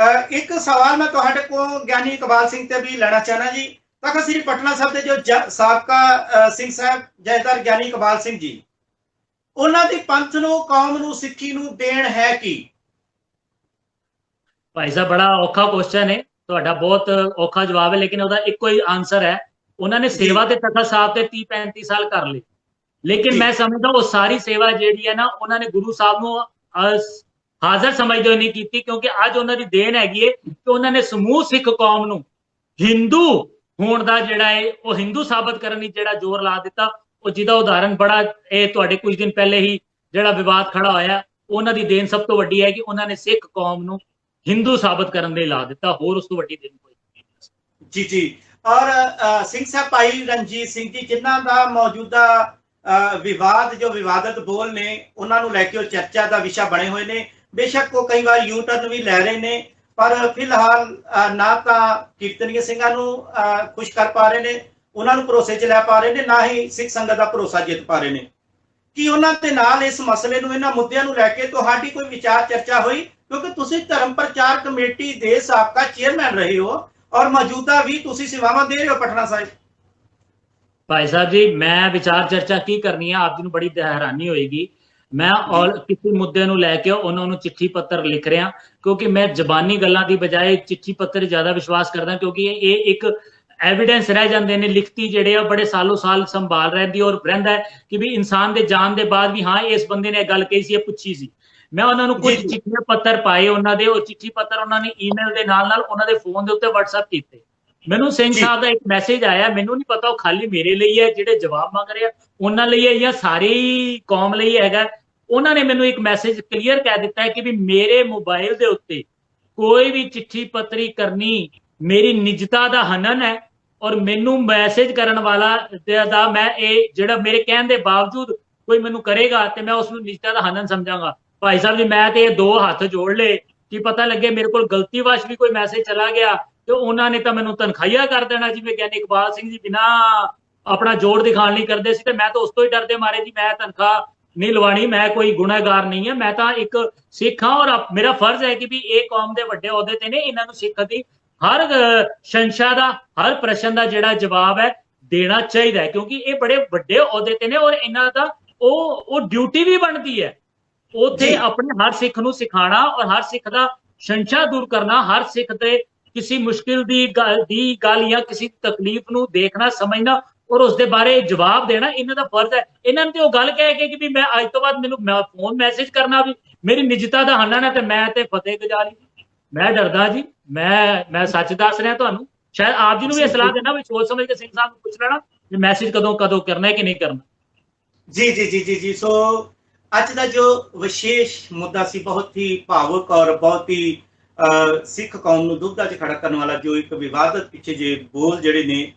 ਇੱਕ ਸਵਾਲ ਮੈਂ ਤੁਹਾਡੇ ਕੋਲ ਗਿਆਨੀ ਇਕਬਾਲ ਸਿੰਘ ਤੇ ਵੀ ਲੈਣਾ ਚਾਹਨਾ ਜੀ। ਤਖਤ ਸ੍ਰੀ ਪਟਨਾ ਸਾਹਿਬ ਦੇ ਜੋ ਸਾਬਕਾ ਸਿੰਘ ਸਾਹਿਬ ਜਥੇਦਾਰ ਗਿਆਨੀ ਇਕਬਾਲ ਸਿੰਘ ਜੀ, ਉਹਨਾਂ ਦੀ ਪੰਥ ਨੂੰ, ਕੌਮ ਨੂੰ, ਸਿੱਖੀ ਨੂੰ ਦੇਣ ਹੈ ਕੀ? ਭਾਈ ਸਾਹਿਬ, ਬੜਾ ਔਖਾ ਕੁਐਸਚਨ ਹੈ ਤੁਹਾਡਾ, ਬਹੁਤ ਔਖਾ ਜਵਾਬ ਹੈ, ਲੇਕਿਨ ਉਹਦਾ ਇੱਕੋ ਹੀ ਆਨਸਰ ਹੈ। ਉਹਨਾਂ ਨੇ ਸੇਵਾ ਤੇ ਤਖਤ ਸਾਹਿਬ ਤੇ 30-35 ਸਾਲ ਕਰ ਲਈ, ਲੇਕਿਨ ਮੈਂ ਸਮਝਦਾ ਉਹ ਸਾਰੀ ਸੇਵਾ ਜਿਹੜੀ ਹੈ ਨਾ, ਉਹਨਾਂ ਨੇ ਗੁਰੂ ਸਾਹਿਬ ਨੂੰ ਹਾਜ਼ਰ ਸਮਝਦੇ ਹੋਏ ਨਹੀਂ ਕੀਤੀ, ਕਿਉਂਕਿ ਅੱਜ ਉਹਨਾਂ ਦੀ ਦੇਣ ਹੈਗੀ ਹੈ ਕਿ ਉਹਨਾਂ ਨੇ ਸਮੂਹ ਸਿੱਖ ਕੌਮ ਨੂੰ ਹਿੰਦੂ ਹੋਣ ਦਾ ਜਿਹੜਾ ਹੈ, ਉਹ ਹਿੰਦੂ ਸਾਬਤ ਕਰਨ ਲਈ ਜਿਹੜਾ ਜ਼ੋਰ ਲਾ ਦਿੱਤਾ। ਉਹ ਜਿਹਦਾ ਉਦਾਹਰਨ ਬੜਾ, ਇਹ ਤੁਹਾਡੇ ਕੁਝ ਦਿਨ ਪਹਿਲੇ ਹੀ ਜਿਹੜਾ ਵਿਵਾਦ ਖੜਾ ਹੋਇਆ, ਉਹਨਾਂ ਦੀ ਦੇਣ ਸਭ ਤੋਂ ਵੱਡੀ ਹੈ ਕਿ ਉਹਨਾਂ ਨੇ ਸਿੱਖ ਕੌਮ ਨੂੰ ਹਿੰਦੂ ਸਾਬਤ ਕਰਨ ਲਈ ਲਾ ਦਿੱਤਾ। ਹੋਰ ਉਸ ਤੋਂ ਵੱਡੀ ਦੇਣ ਕੋਈ ਜੀ। ਔਰ ਸਿੰਘ ਸਾਹਿਬ ਭਾਈ ਰਣਜੀਤ ਸਿੰਘ ਜੀ, ਜਿਨ੍ਹਾਂ ਦਾ ਮੌਜੂਦਾ ਵਿਵਾਦ, ਜੋ ਵਿਵਾਦਤ ਬੋਲ ਨੇ, ਉਹਨਾਂ ਨੂੰ ਲੈ ਕੇ ਉਹ ਚਰਚਾ ਦਾ ਵਿਸ਼ਾ ਬਣੇ ਹੋਏ ਨੇ। ਬੇਸ਼ੱਕ ਉਹ ਕਈ ਵਾਰ ਯੂ-ਟਰਨ ਵੀ ਲੈ ਰਹੇ ਨੇ, ਪਰ ਫਿਲਹਾਲ ਨਾ ਤਾਂ ਕੀਰਤਨੀਏ ਸਿੰਘਾਂ ਨੂੰ ਖੁਸ਼ ਕਰ ਪਾ ਰਹੇ ਨੇ, ਉਹਨਾਂ ਨੂੰ ਭਰੋਸੇ 'ਚ ਲੈ ਪਾ ਰਹੇ ਨੇ, ਨਾ ਹੀ ਸਿੱਖ ਸੰਗਤ ਦਾ ਭਰੋਸਾ ਜਿੱਤ ਪਾ ਰਹੇ ਨੇ। ਕੀ ਉਹਨਾਂ ਦੇ ਨਾਲ ਇਸ ਮਸਲੇ ਨੂੰ, ਇਹਨਾਂ ਮੁੱਦਿਆਂ ਨੂੰ ਲੈ ਕੇ ਤੁਹਾਡੀ ਕੋਈ ਵਿਚਾਰ ਚਰਚਾ ਹੋਈ? ਕਿਉਂਕਿ ਤੁਸੀਂ ਧਰਮ ਪ੍ਰਚਾਰ ਕਮੇਟੀ ਦੇ ਸਾਬਕਾ ਚੇਅਰਮੈਨ ਰਹੇ ਹੋ ਔਰ ਮੌਜੂਦਾ ਵੀ ਤੁਸੀਂ ਸੇਵਾਵਾਂ ਦੇ ਰਹੇ ਹੋ ਪਟਨਾ ਸਾਹਿਬ। ਭਾਈ ਸਾਹਿਬ ਜੀ, ਮੈਂ ਵਿਚਾਰ ਚਰਚਾ ਕੀ ਕਰਨੀ ਹੈ, ਆਪ ਜੀ ਨੂੰ ਬੜੀ ਹੈਰਾਨੀ ਹੋਏਗੀ। ਮੈਂ ਕਿਸੇ ਮੁੱਦੇ ਨੂੰ ਲੈ ਕੇ ਉਹਨਾਂ ਨੂੰ ਚਿੱਠੀ ਪੱਤਰ ਲਿਖ ਰਿਹਾ, ਕਿਉਂਕਿ ਮੈਂ ਜ਼ਬਾਨੀ ਗੱਲਾਂ ਦੀ ਬਜਾਏ ਚਿੱਠੀ ਪੱਤਰ ਜ਼ਿਆਦਾ ਵਿਸ਼ਵਾਸ ਕਰਦਾ, ਕਿਉਂਕਿ ਇਹ ਇੱਕ ਐਵੀਡੈਂਸ ਰਹਿ ਜਾਂਦੇ ਨੇ, ਲਿਖਤੀ ਜਿਹੜੇ ਆ ਬੜੇ ਸਾਲੋਂ ਸਾਲ ਸੰਭਾਲ ਰਹਿੰਦੀ ਔਰ ਰਹਿੰਦਾ ਕਿ ਵੀ ਇਨਸਾਨ ਦੇ ਜਾਣ ਦੇ ਬਾਅਦ ਵੀ ਹਾਂ ਇਸ ਬੰਦੇ ਨੇ ਗੱਲ ਕਹੀ ਸੀ, ਇਹ ਪੁੱਛੀ ਸੀ। ਮੈਂ ਉਹਨਾਂ ਨੂੰ ਕੁਝ ਚਿੱਠੀਆਂ ਪੱਤਰ ਪਾਏ, ਉਹਨਾਂ ਦੇ ਉਹ ਚਿੱਠੀ ਪੱਤਰ ਉਹਨਾਂ ਨੇ ਈਮੇਲ ਦੇ ਨਾਲ ਉਹਨਾਂ ਦੇ ਫੋਨ ਦੇ ਉੱਤੇ WhatsApp ਕੀਤੇ। ਮੈਨੂੰ ਸਿੰਘ ਸਾਹਿਬ ਦਾ ਇੱਕ ਮੈਸੇਜ ਆਇਆ, ਮੈਨੂੰ ਨਹੀਂ ਪਤਾ ਉਹ ਖਾਲੀ ਮੇਰੇ ਲਈ ਹੈ ਜਿਹੜੇ ਜਵਾਬ ਮੰਗ ਰਹੇ ਆ ਉਹਨਾਂ ਲਈ ਹੈ ਜਾਂ ਸਾਰੀ ਕੌਮ ਲਈ ਹੈਗਾ। ਉਹਨਾਂ ਨੇ ਮੈਨੂੰ ਇੱਕ ਮੈਸੇਜ ਕਲੀਅਰ ਕਹਿ ਦਿੱਤਾ ਹੈ ਕਿ ਵੀ ਮੇਰੇ ਮੋਬਾਈਲ ਦੇ ਉੱਤੇ ਕੋਈ ਵੀ ਚਿੱਠੀ ਪੱਤਰੀ ਕਰਨੀ ਮੇਰੀ ਨਿਜਤਾ ਦਾ ਹਨਨ ਹੈ ਔਰ ਮੈਨੂੰ ਮੈਸੇਜ ਕਰਨ ਵਾਲਾ ਦਾ ਮੈਂ ਇਹ ਜਿਹੜਾ ਮੇਰੇ ਕਹਿਣ ਦੇ ਬਾਵਜੂਦ ਕੋਈ ਮੈਨੂੰ ਕਰੇਗਾ ਤੇ ਮੈਂ ਉਸ ਨੂੰ ਨਿਜਤਾ ਦਾ ਹਨਨ ਸਮਝਾਂਗਾ। ਭਾਈ ਸਾਹਿਬ ਜੀ, ਮੈਂ ਤੇ ਇਹ 2 ਹੱਥ ਜੋੜ ਲਏ ਕਿ ਪਤਾ ਲੱਗੇ ਮੇਰੇ ਕੋਲ ਗਲਤੀਵਸ਼ ਵੀ ਕੋਈ ਮੈਸੇਜ ਚਲਾ ਗਿਆ ਤੇ ਉਹਨਾਂ ਨੇ ਤਾਂ ਮੈਨੂੰ ਤਨਖਾਹੀਆ ਕਰ ਦੇਣਾ, ਜਿਵੇਂ ਗਿਆਨੀ ਇਕਬਾਲ ਸਿੰਘ ਜੀ ਬਿਨਾਂ ਆਪਣਾ ਜੋੜ ਦਿਖਾਣ ਲਈ ਕਰਦੇ ਸੀ। ਤੇ ਮੈਂ ਤਾਂ ਉਸ ਤੋਂ ਹੀ ਡਰਦੇ ਮਾਰੇ ਜੀ ਮੈਂ ਤਨਖਾਹ ਨਹੀਂ ਲਵਾਣੀ, ਮੈਂ ਕੋਈ ਗੁਨਾਹਗਾਰ ਨਹੀਂ ਹੈ, ਮੈਂ ਤਾਂ ਇੱਕ ਸਿੱਖ ਹਾਂ। ਔਰ ਮੇਰਾ ਫਰਜ਼ ਹੈ ਕਿ ਵੀ ਇਹ ਕੌਮ ਦੇ ਵੱਡੇ ਅਹੁਦੇ ਤੇ ਨੇ, ਇਹਨਾਂ ਨੂੰ ਸਿੱਖ ਦੀ ਹਰ ਸ਼ੰਸ਼ਾ ਦਾ, ਹਰ ਪ੍ਰਸ਼ਨ ਦਾ ਜਿਹੜਾ ਜਵਾਬ ਹੈ ਦੇਣਾ ਚਾਹੀਦਾ ਹੈ, ਕਿਉਂਕਿ ਇਹ ਬੜੇ ਵੱਡੇ ਅਹੁਦੇ ਤੇ ਨੇ। ਔਰ ਇਹਨਾਂ ਦਾ ਉਹ ਡਿਊਟੀ ਵੀ ਬਣਦੀ ਹੈ ਉੱਥੇ ਆਪਣੇ ਹਰ ਸਿੱਖ ਨੂੰ ਸਿਖਾਉਣਾ, ਔਰ ਹਰ ਸਿੱਖ ਦਾ ਸ਼ੰਸ਼ਾ ਦੂਰ ਕਰਨਾ, ਹਰ ਸਿੱਖ ਤੇ ਕਿਸੇ ਮੁਸ਼ਕਿਲ ਦੀ ਗੱਲ ਜਾਂ ਕਿਸੇ ਤਕਲੀਫ ਨੂੰ ਦੇਖਣਾ, ਸਮਝਣਾ ਔਰ ਉਸ ਦੇ ਬਾਰੇ ਜਵਾਬ ਦੇਣਾ ਇਹਨਾਂ ਦਾ ਫਰਜ਼ ਹੈ। ਇਹਨਾਂ ਨੇ ਤੇ ਉਹ ਗੱਲ ਕਹਿ ਕੇ ਕਿ ਵੀ ਮੈਂ ਅੱਜ ਤੋਂ ਬਾਅਦ ਮੈਨੂੰ ਫੋਨ ਮੈਸੇਜ ਕਰਨਾ ਵੀ ਮੇਰੀ ਨਿਜਤਾ ਦਾ ਹਨਨ ਹੈ, ਤੇ ਮੈਂ ਤੇ ਫਤਿਹ ਗੁਜ਼ਾਰੀ, ਮੈਂ ਡਰਦਾ ਜੀ। ਮੈਂ ਸੱਚ ਦੱਸ ਰਿਹਾ ਤੁਹਾਨੂੰ। ਸ਼ਾਇਦ ਆਪ ਜੀ ਨੂੰ ਵੀ ਇਹ ਸਲਾਹ ਦੇਣਾ ਵੀ ਸੋਚ ਸਮਝ ਕੇ ਸਿੰਘ ਸਾਹਿਬ ਨੂੰ ਪੁੱਛ ਲੈਣਾ ਵੀ ਮੈਸੇਜ ਕਦੋਂ ਕਰਨਾ ਹੈ ਕਿ ਨਹੀਂ ਕਰਨਾ। ਜੀ। ਸੋ ਅੱਜ ਦਾ ਜੋ ਵਿਸ਼ੇਸ਼ ਮੁੱਦਾ ਸੀ, ਬਹੁਤ ਹੀ ਭਾਵੁਕ ਔਰ ਬਹੁਤ ਹੀ ਸਿੱਖ ਕੌਮ ਨੂੰ ਦੁੱਧਾ 'ਚ ਖੜਾ ਕਰਨ ਵਾਲਾ ਜੋ ਇੱਕ ਵਿਵਾਦਤ ਪਿੱਛੇ ਜੇ ਬੋਲ ਜਿਹੜੇ ਨੇ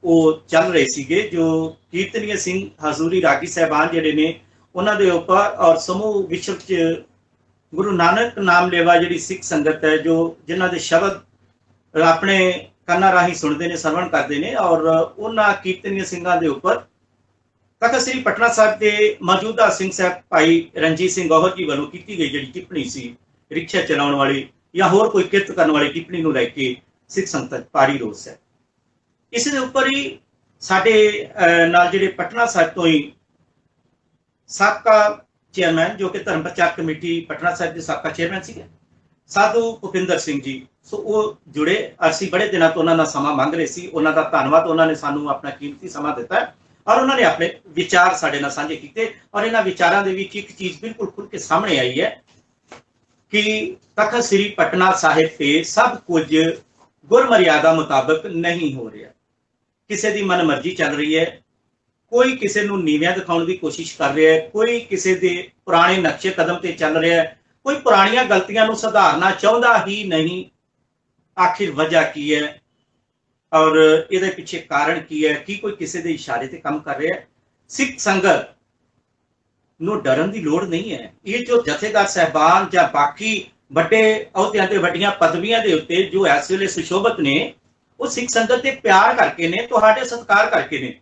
ਉਹ ਚੱਲ ਰਹੇ ਸੀਗੇ, ਜੋ ਕੀਰਤਨੀਏ ਸਿੰਘ ਹਜ਼ੂਰੀ ਰਾਗੀ ਸਾਹਿਬਾਨ ਜਿਹੜੇ ਨੇ ਉਹਨਾਂ ਦੇ ਉੱਪਰ ਔਰ ਸਮੂਹ ਵਿਸ਼ਵ 'ਚ ਗੁਰੂ ਨਾਨਕ ਨਾਮ ਲੇਵਾ ਜਿਹੜੀ ਸਿੱਖ ਸੰਗਤ ਹੈ, ਜੋ ਜਿਨ੍ਹਾਂ ਦੇ ਸ਼ਬਦ ਆਪਣੇ ਕੰਨਾਂ ਰਾਹੀਂ ਸੁਣਦੇ ਨੇ, ਸਰਵਣ ਕਰਦੇ ਨੇ, ਔਰ ਉਹਨਾਂ ਕੀਰਤਨੀਏ ਸਿੰਘਾਂ ਦੇ ਉੱਪਰ ਤਖਤ ਸ੍ਰੀ ਪਟਨਾ ਸਾਹਿਬ ਦੇ ਮੌਜੂਦਾ ਸਿੰਘ ਸਾਹਿਬ ਭਾਈ ਰਣਜੀਤ ਸਿੰਘ ਗੌਹਰ ਜੀ ਵੱਲੋਂ ਕੀਤੀ ਗਈ ਜਿਹੜੀ ਟਿੱਪਣੀ ਸੀ, ਰਿਕਸ਼ਾ ਚਲਾਉਣ ਵਾਲੀ ਜਾਂ ਹੋਰ ਕੋਈ ਕਿਰਤ ਕਰਨ ਵਾਲੀ ਟਿੱਪਣੀ ਨੂੰ ਲੈ ਕੇ ਸਿੱਖ ਸੰਗਤ ਭਾਰੀ ਰੋਸ ਹੈ। ਇਸ ਦੇ ਉੱਪਰ ਹੀ ਸਾਡੇ ਨਾਲ ਜਿਹੜੇ ਪਟਨਾ ਸਾਹਿਬ ਤੋਂ ਹੀ ਸਾਬਕਾ ਚੇਅਰਮੈਨ, ਜੋ ਕਿ ਧਰਮ ਪ੍ਰਚਾਰ ਕਮੇਟੀ ਪਟਨਾ ਸਾਹਿਬ ਦੇ ਸਾਬਕਾ ਚੇਅਰਮੈਨ ਸੀਗੇ, ਸਾਧੂ ਭੁਪਿੰਦਰ ਸਿੰਘ ਜੀ, ਸੋ ਉਹ ਜੁੜੇ। ਅਸੀਂ ਬੜੇ ਦਿਨਾਂ ਤੋਂ ਉਹਨਾਂ ਦਾ ਸਮਾਂ ਮੰਗ ਰਹੇ ਸੀ। ਉਹਨਾਂ ਦਾ ਧੰਨਵਾਦ, ਉਹਨਾਂ ਨੇ ਸਾਨੂੰ ਆਪਣਾ ਕੀਮਤੀ ਸਮਾਂ ਦਿੱਤਾ ਔਰ ਉਹਨਾਂ ਨੇ ਆਪਣੇ ਵਿਚਾਰ ਸਾਡੇ ਨਾਲ ਸਾਂਝੇ ਕੀਤੇ। ਔਰ ਇਹਨਾਂ ਵਿਚਾਰਾਂ ਦੇ ਵਿੱਚ ਇੱਕ ਚੀਜ਼ ਬਿਲਕੁਲ ਖੁੱਲ੍ਹ ਕੇ ਸਾਹਮਣੇ ਆਈ ਹੈ ਕਿ ਤਖਤ ਸ੍ਰੀ ਪਟਨਾ ਸਾਹਿਬ ਤੇ ਸਭ ਕੁਝ ਗੁਰਮਰਿਆਦਾ ਮੁਤਾਬਕ ਨਹੀਂ ਹੋ ਰਿਹਾ। ਕਿਸੇ ਦੀ ਮਨਮਰਜ਼ੀ ਚੱਲ ਰਹੀ ਹੈ, ਕੋਈ ਕਿਸੇ ਨੂੰ ਨੀਵਿਆਂ ਦਿਖਾਉਣ ਦੀ ਕੋਸ਼ਿਸ਼ ਕਰ ਰਿਹਾ ਹੈ, ਕੋਈ ਕਿਸੇ ਦੇ ਪੁਰਾਣੇ ਨਕਸ਼ੇ ਕਦਮ ਤੇ ਚੱਲ ਰਿਹਾ ਹੈ, ਕੋਈ ਪੁਰਾਣੀਆਂ ਗਲਤੀਆਂ ਨੂੰ ਸੁਧਾਰਨਾ ਚਾਹੁੰਦਾ ਹੀ ਨਹੀਂ। ਆਖਿਰ ਵਜ੍ਹਾ ਕੀ ਹੈ ਔਰ ਇਹਦੇ ਪਿੱਛੇ ਕਾਰਨ ਕੀ ਹੈ? ਕੀ ਕੋਈ ਕਿਸੇ ਦੇ ਇਸ਼ਾਰੇ ਤੇ ਕੰਮ ਕਰ ਰਿਹਾ ਹੈ? ਸਿੱਖ ਸੰਗਤ ਨੂੰ ਡਰਨ ਦੀ ਲੋੜ ਨਹੀਂ ਹੈ। ਇਹ ਜੋ ਜਥੇਦਾਰ ਸਾਹਿਬਾਨ ਜਾਂ ਬਾਕੀ ਵੱਡੇ ਅਹੁਦਿਆਂ ਤੇ ਵੱਡੀਆਂ ਪਦਵੀਆਂ ਦੇ ਉੱਤੇ ਜੋ ਇਸ ਵੇਲੇ ਸੁਸ਼ੋਭਤ ਨੇ, ਉਹ ਸਿੱਖ ਸੰਗਤ ਤੇ ਪਿਆਰ ਕਰਕੇ ਨੇ, ਤੁਹਾਡੇ ਸਤਿਕਾਰ ਕਰਕੇ ਨੇ।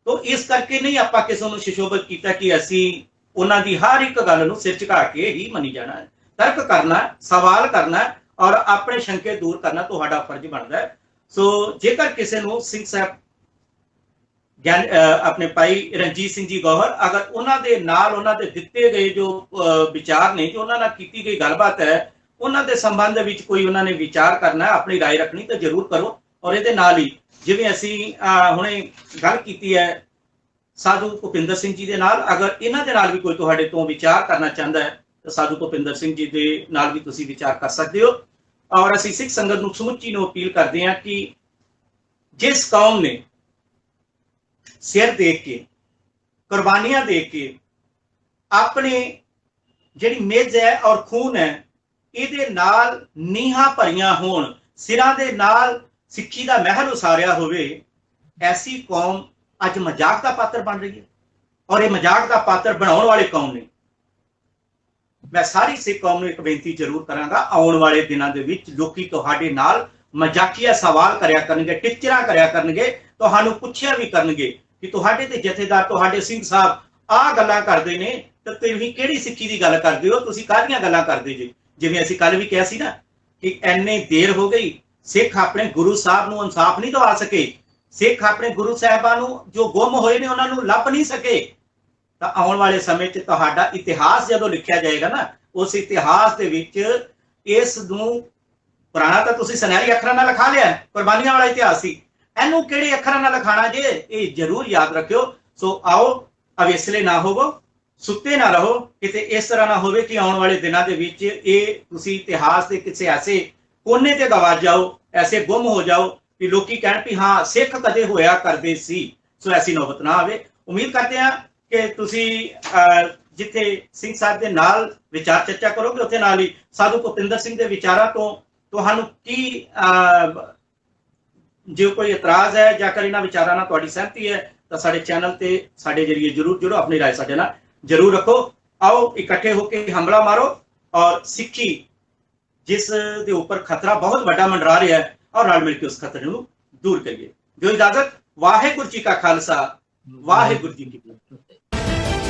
ਤੋ ਇਸ ਕਰਕੇ ਨਹੀਂ ਆਪਾਂ ਕਿਸੇ ਨੂੰ ਸੁਸ਼ੋਭਤ ਕੀਤਾ ਕਿ ਅਸੀਂ ਉਹਨਾਂ ਦੀ ਹਰ ਇੱਕ ਗੱਲ ਨੂੰ ਸਿਰ ਝੁਕਾ ਕੇ ਹੀ ਮੰਨੀ ਜਾਣਾ ਹੈ। ਤਰਕ ਕਰਨਾ, ਸਵਾਲ ਕਰਨਾ ਔਰ ਆਪਣੇ ਸ਼ੰਕੇ ਦੂਰ ਕਰਨਾ ਤੁਹਾਡਾ ਫਰਜ਼ ਬਣਦਾ ਹੈ। ਸੋ ਜੇਕਰ ਕਿਸੇ ਨੂੰ ਸਿੰਘ ਸਾਹਿਬ ਆਪਣੇ ਭਾਈ ਰਣਜੀਤ ਸਿੰਘ ਜੀ ਗੌਹਰ, ਅਗਰ ਉਹਨਾਂ ਦੇ ਨਾਲ ਉਹਨਾਂ ਦੇ ਦਿੱਤੇ ਗਏ ਜੋ ਵਿਚਾਰ ਨੇ, ਜੋ ਉਹਨਾਂ ਨਾਲ ਕੀਤੀ ਗਈ ਗੱਲਬਾਤ ਹੈ, ਉਹਨਾਂ ਦੇ ਸੰਬੰਧ ਵਿੱਚ ਕੋਈ ਉਹਨਾਂ ਨੇ ਵਿਚਾਰ ਕਰਨਾ, ਆਪਣੀ ਰਾਏ ਰੱਖਣੀ ਤਾਂ ਜ਼ਰੂਰ ਕਰੋ। ਔਰ ਇਹਦੇ ਨਾਲ ਹੀ ਜਿਵੇਂ ਅਸੀਂ ਹੁਣੇ ਗੱਲ ਕੀਤੀ ਹੈ ਸਾਧੂ ਭੁਪਿੰਦਰ ਸਿੰਘ ਜੀ ਦੇ ਨਾਲ, ਅਗਰ ਇਹਨਾਂ ਦੇ ਨਾਲ ਵੀ ਕੋਈ ਤੁਹਾਡੇ ਤੋਂ ਵਿਚਾਰ ਕਰਨਾ ਚਾਹੁੰਦਾ ਹੈ ਤਾਂ ਸਾਧੂ ਭੁਪਿੰਦਰ ਸਿੰਘ ਜੀ ਦੇ ਨਾਲ ਵੀ ਤੁਸੀਂ ਵਿਚਾਰ ਕਰ ਸਕਦੇ ਹੋ। ਔਰ ਅਸੀਂ ਸਿੱਖ ਸੰਗਤ ਨੂੰ ਸਮੁੱਚੀ ਨੂੰ ਅਪੀਲ ਕਰਦੇ ਹਾਂ ਕਿ ਜਿਸ ਕੌਮ ਨੇ ਸਿਰ ਦੇ ਕੇ, ਕੁਰਬਾਨੀਆਂ ਦੇ ਕੇ ਆਪਣੇ ਜਿਹੜੀ ਮੇਜ਼ ਹੈ ਔਰ ਖੂਨ ਹੈ ਇਹਦੇ ਨਾਲ ਨੀਹਾਂ ਭਰੀਆਂ ਹੋਣ, ਸਿਰਾਂ ਦੇ ਨਾਲ ਸਿੱਖੀ ਦਾ ਮਹਿਲ ਉਸਾਰਿਆ ਹੋਵੇ, ਐਸੀ ਕੌਮ ਅੱਜ ਮਜ਼ਾਕ ਦਾ ਪਾਤਰ ਬਣ ਰਹੀ ਹੈ। ਔਰ ਇਹ ਮਜ਼ਾਕ ਦਾ ਪਾਤਰ ਬਣਾਉਣ ਵਾਲੇ ਕੌਣ ਨੇ? ਮੈਂ ਸਾਰੀ ਸਿੱਖ ਕੌਮ ਨੂੰ ਇੱਕ ਬੇਨਤੀ ਜ਼ਰੂਰ ਕਰਾਂਗਾ, ਆਉਣ ਵਾਲੇ ਦਿਨਾਂ ਦੇ ਵਿੱਚ ਲੋਕੀ ਤੁਹਾਡੇ ਨਾਲ ਮਜ਼ਾਕੀਆ ਸਵਾਲ ਕਰਿਆ ਕਰਨਗੇ, ਟਿਚਰਾਂ ਕਰਿਆ ਕਰਨਗੇ, ਤੁਹਾਨੂੰ ਪੁੱਛਿਆ ਵੀ ਕਰਨਗੇ ਕਿ ਤੁਹਾਡੇ ਤੇ ਜਥੇਦਾਰ, ਤੁਹਾਡੇ ਸਿੰਘ ਸਾਹਿਬ ਆਹ ਗੱਲਾਂ ਕਰਦੇ ਨੇ ਤਾਂ ਤੁਸੀਂ ਕਿਹੜੀ ਸਿੱਖੀ ਦੀ ਗੱਲ ਕਰਦੇ ਹੋ, ਤੁਸੀਂ ਕਾਹਦੀਆਂ ਗੱਲਾਂ ਕਰਦੇ ਜੇ? ਜਿਵੇਂ ਅਸੀਂ ਕੱਲ ਵੀ ਕਿਹਾ ਸੀ ਨਾ ਕਿ ਐਨੇ ਦੇਰ ਹੋ ਗਈ, ਸਿੱਖ ਆਪਣੇ ਗੁਰੂ ਸਾਹਿਬ ਨੂੰ ਇਨਸਾਫ ਨਹੀਂ ਦਵਾ ਸਕੇ, ਸਿੱਖ ਆਪਣੇ ਗੁਰੂ ਸਾਹਿਬਾਂ ਨੂੰ ਜੋ ਗੁੰਮ ਹੋਏ ਨੇ ਉਹਨਾਂ ਨੂੰ ਲੱਭ ਨਹੀਂ ਸਕੇ। ਤਾਂ ਆਉਣ ਵਾਲੇ ਸਮੇਂ 'ਚ ਤੁਹਾਡਾ ਇਤਿਹਾਸ ਜਦੋਂ ਲਿਖਿਆ ਜਾਏਗਾ ਨਾ, ਉਸ ਇਤਿਹਾਸ ਦੇ ਵਿੱਚ ਇਸ ਨੂੰ ਪੁਰਾਣਾ ਤਾਂ ਤੁਸੀਂ ਸੁਨਹਿਰੀ ਅੱਖਰਾਂ ਨਾਲ ਲਿਖਾ ਲਿਆ, ਕੁਰਬਾਨੀਆਂ ਵਾਲਾ ਇਤਿਹਾਸ ਸੀ, ਇਹਨੂੰ ਕਿਹੜੇ ਅੱਖਰਾਂ ਨਾਲ ਲਿਖਾਣਾ ਜੇ, ਇਹ ਜ਼ਰੂਰ ਯਾਦ ਰੱਖਿਓ। ਸੋ ਆਓ, ਅਵੇਸਲੇ ਨਾ ਹੋਵੋ, ਸੁੱਤੇ ਨਾ ਰਹੋ, ਕਿਤੇ ਇਸ ਤਰ੍ਹਾਂ ਨਾ ਹੋਵੇ ਕਿ ਆਉਣ ਵਾਲੇ ਦਿਨਾਂ ਦੇ ਵਿੱਚ ਇਹ ਤੁਸੀਂ ਇਤਿਹਾਸ ਦੇ ਕਿਸੇ ਐਸੇ ਕੋਨੇ ਤੇ ਗਵਾ ਜਾਓ, ਐਸੇ ਗੁੰਮ ਹੋ ਜਾਓ ਕਿ ਲੋਕੀ ਕਹਿਣ ਵੀ ਹਾਂ ਸਿੱਖ ਕਦੇ ਹੋਇਆ ਕਰਦੇ ਸੀ। ਸੋ ਐਸੀ ਨੌਬਤ ਨਾ ਆਵੇ। ਉਮੀਦ ਕਰਦੇ ਹਾਂ ਕਿ ਤੁਸੀਂ ਜਿੱਥੇ ਸਿੰਘ ਸਾਹਿਬ ਦੇ ਨਾਲ ਵਿਚਾਰ ਚਰਚਾ ਕਰੋਗੇ, ਉੱਥੇ ਨਾਲ ਹੀ ਸਾਧੂ ਭੁਪਿੰਦਰ ਸਿੰਘ ਦੇ ਵਿਚਾਰਾਂ ਤੋਂ ਤੁਹਾਨੂੰ ਕੀ ਜੇ ਕੋਈ ਇਤਰਾਜ਼ ਹੈ ਜਾਂ ਕਰ ਇਹਨਾਂ ਵਿਚਾਰਾਂ ਨਾਲ ਤੁਹਾਡੀ ਸਹਿਮਤੀ ਹੈ ਤਾਂ ਸਾਡੇ ਚੈਨਲ ਤੇ ਸਾਡੇ ਜਰੀਏ ਜ਼ਰੂਰ ਜੁੜੋ, ਆਪਣੀ ਰਾਏ ਸਾਡੇ ਨਾਲ ਜ਼ਰੂਰ ਰੱਖੋ। ਆਓ ਇਕੱਠੇ ਹੋ ਕੇ ਹਮਲਾ ਮਾਰੋ ਔਰ ਸਿੱਖੀ ਜਿਸ ਦੇ ਉੱਪਰ ਖਤਰਾ ਬਹੁਤ ਵੱਡਾ ਮੰਡਰਾ ਰਿਹਾ ਹੈ, और रल मिल के उस खतरे ਨੂੰ दूर करिए। जो इजाजत, वाहेगुरु जी का खालसा, वाहेगुरु जी की फतेह।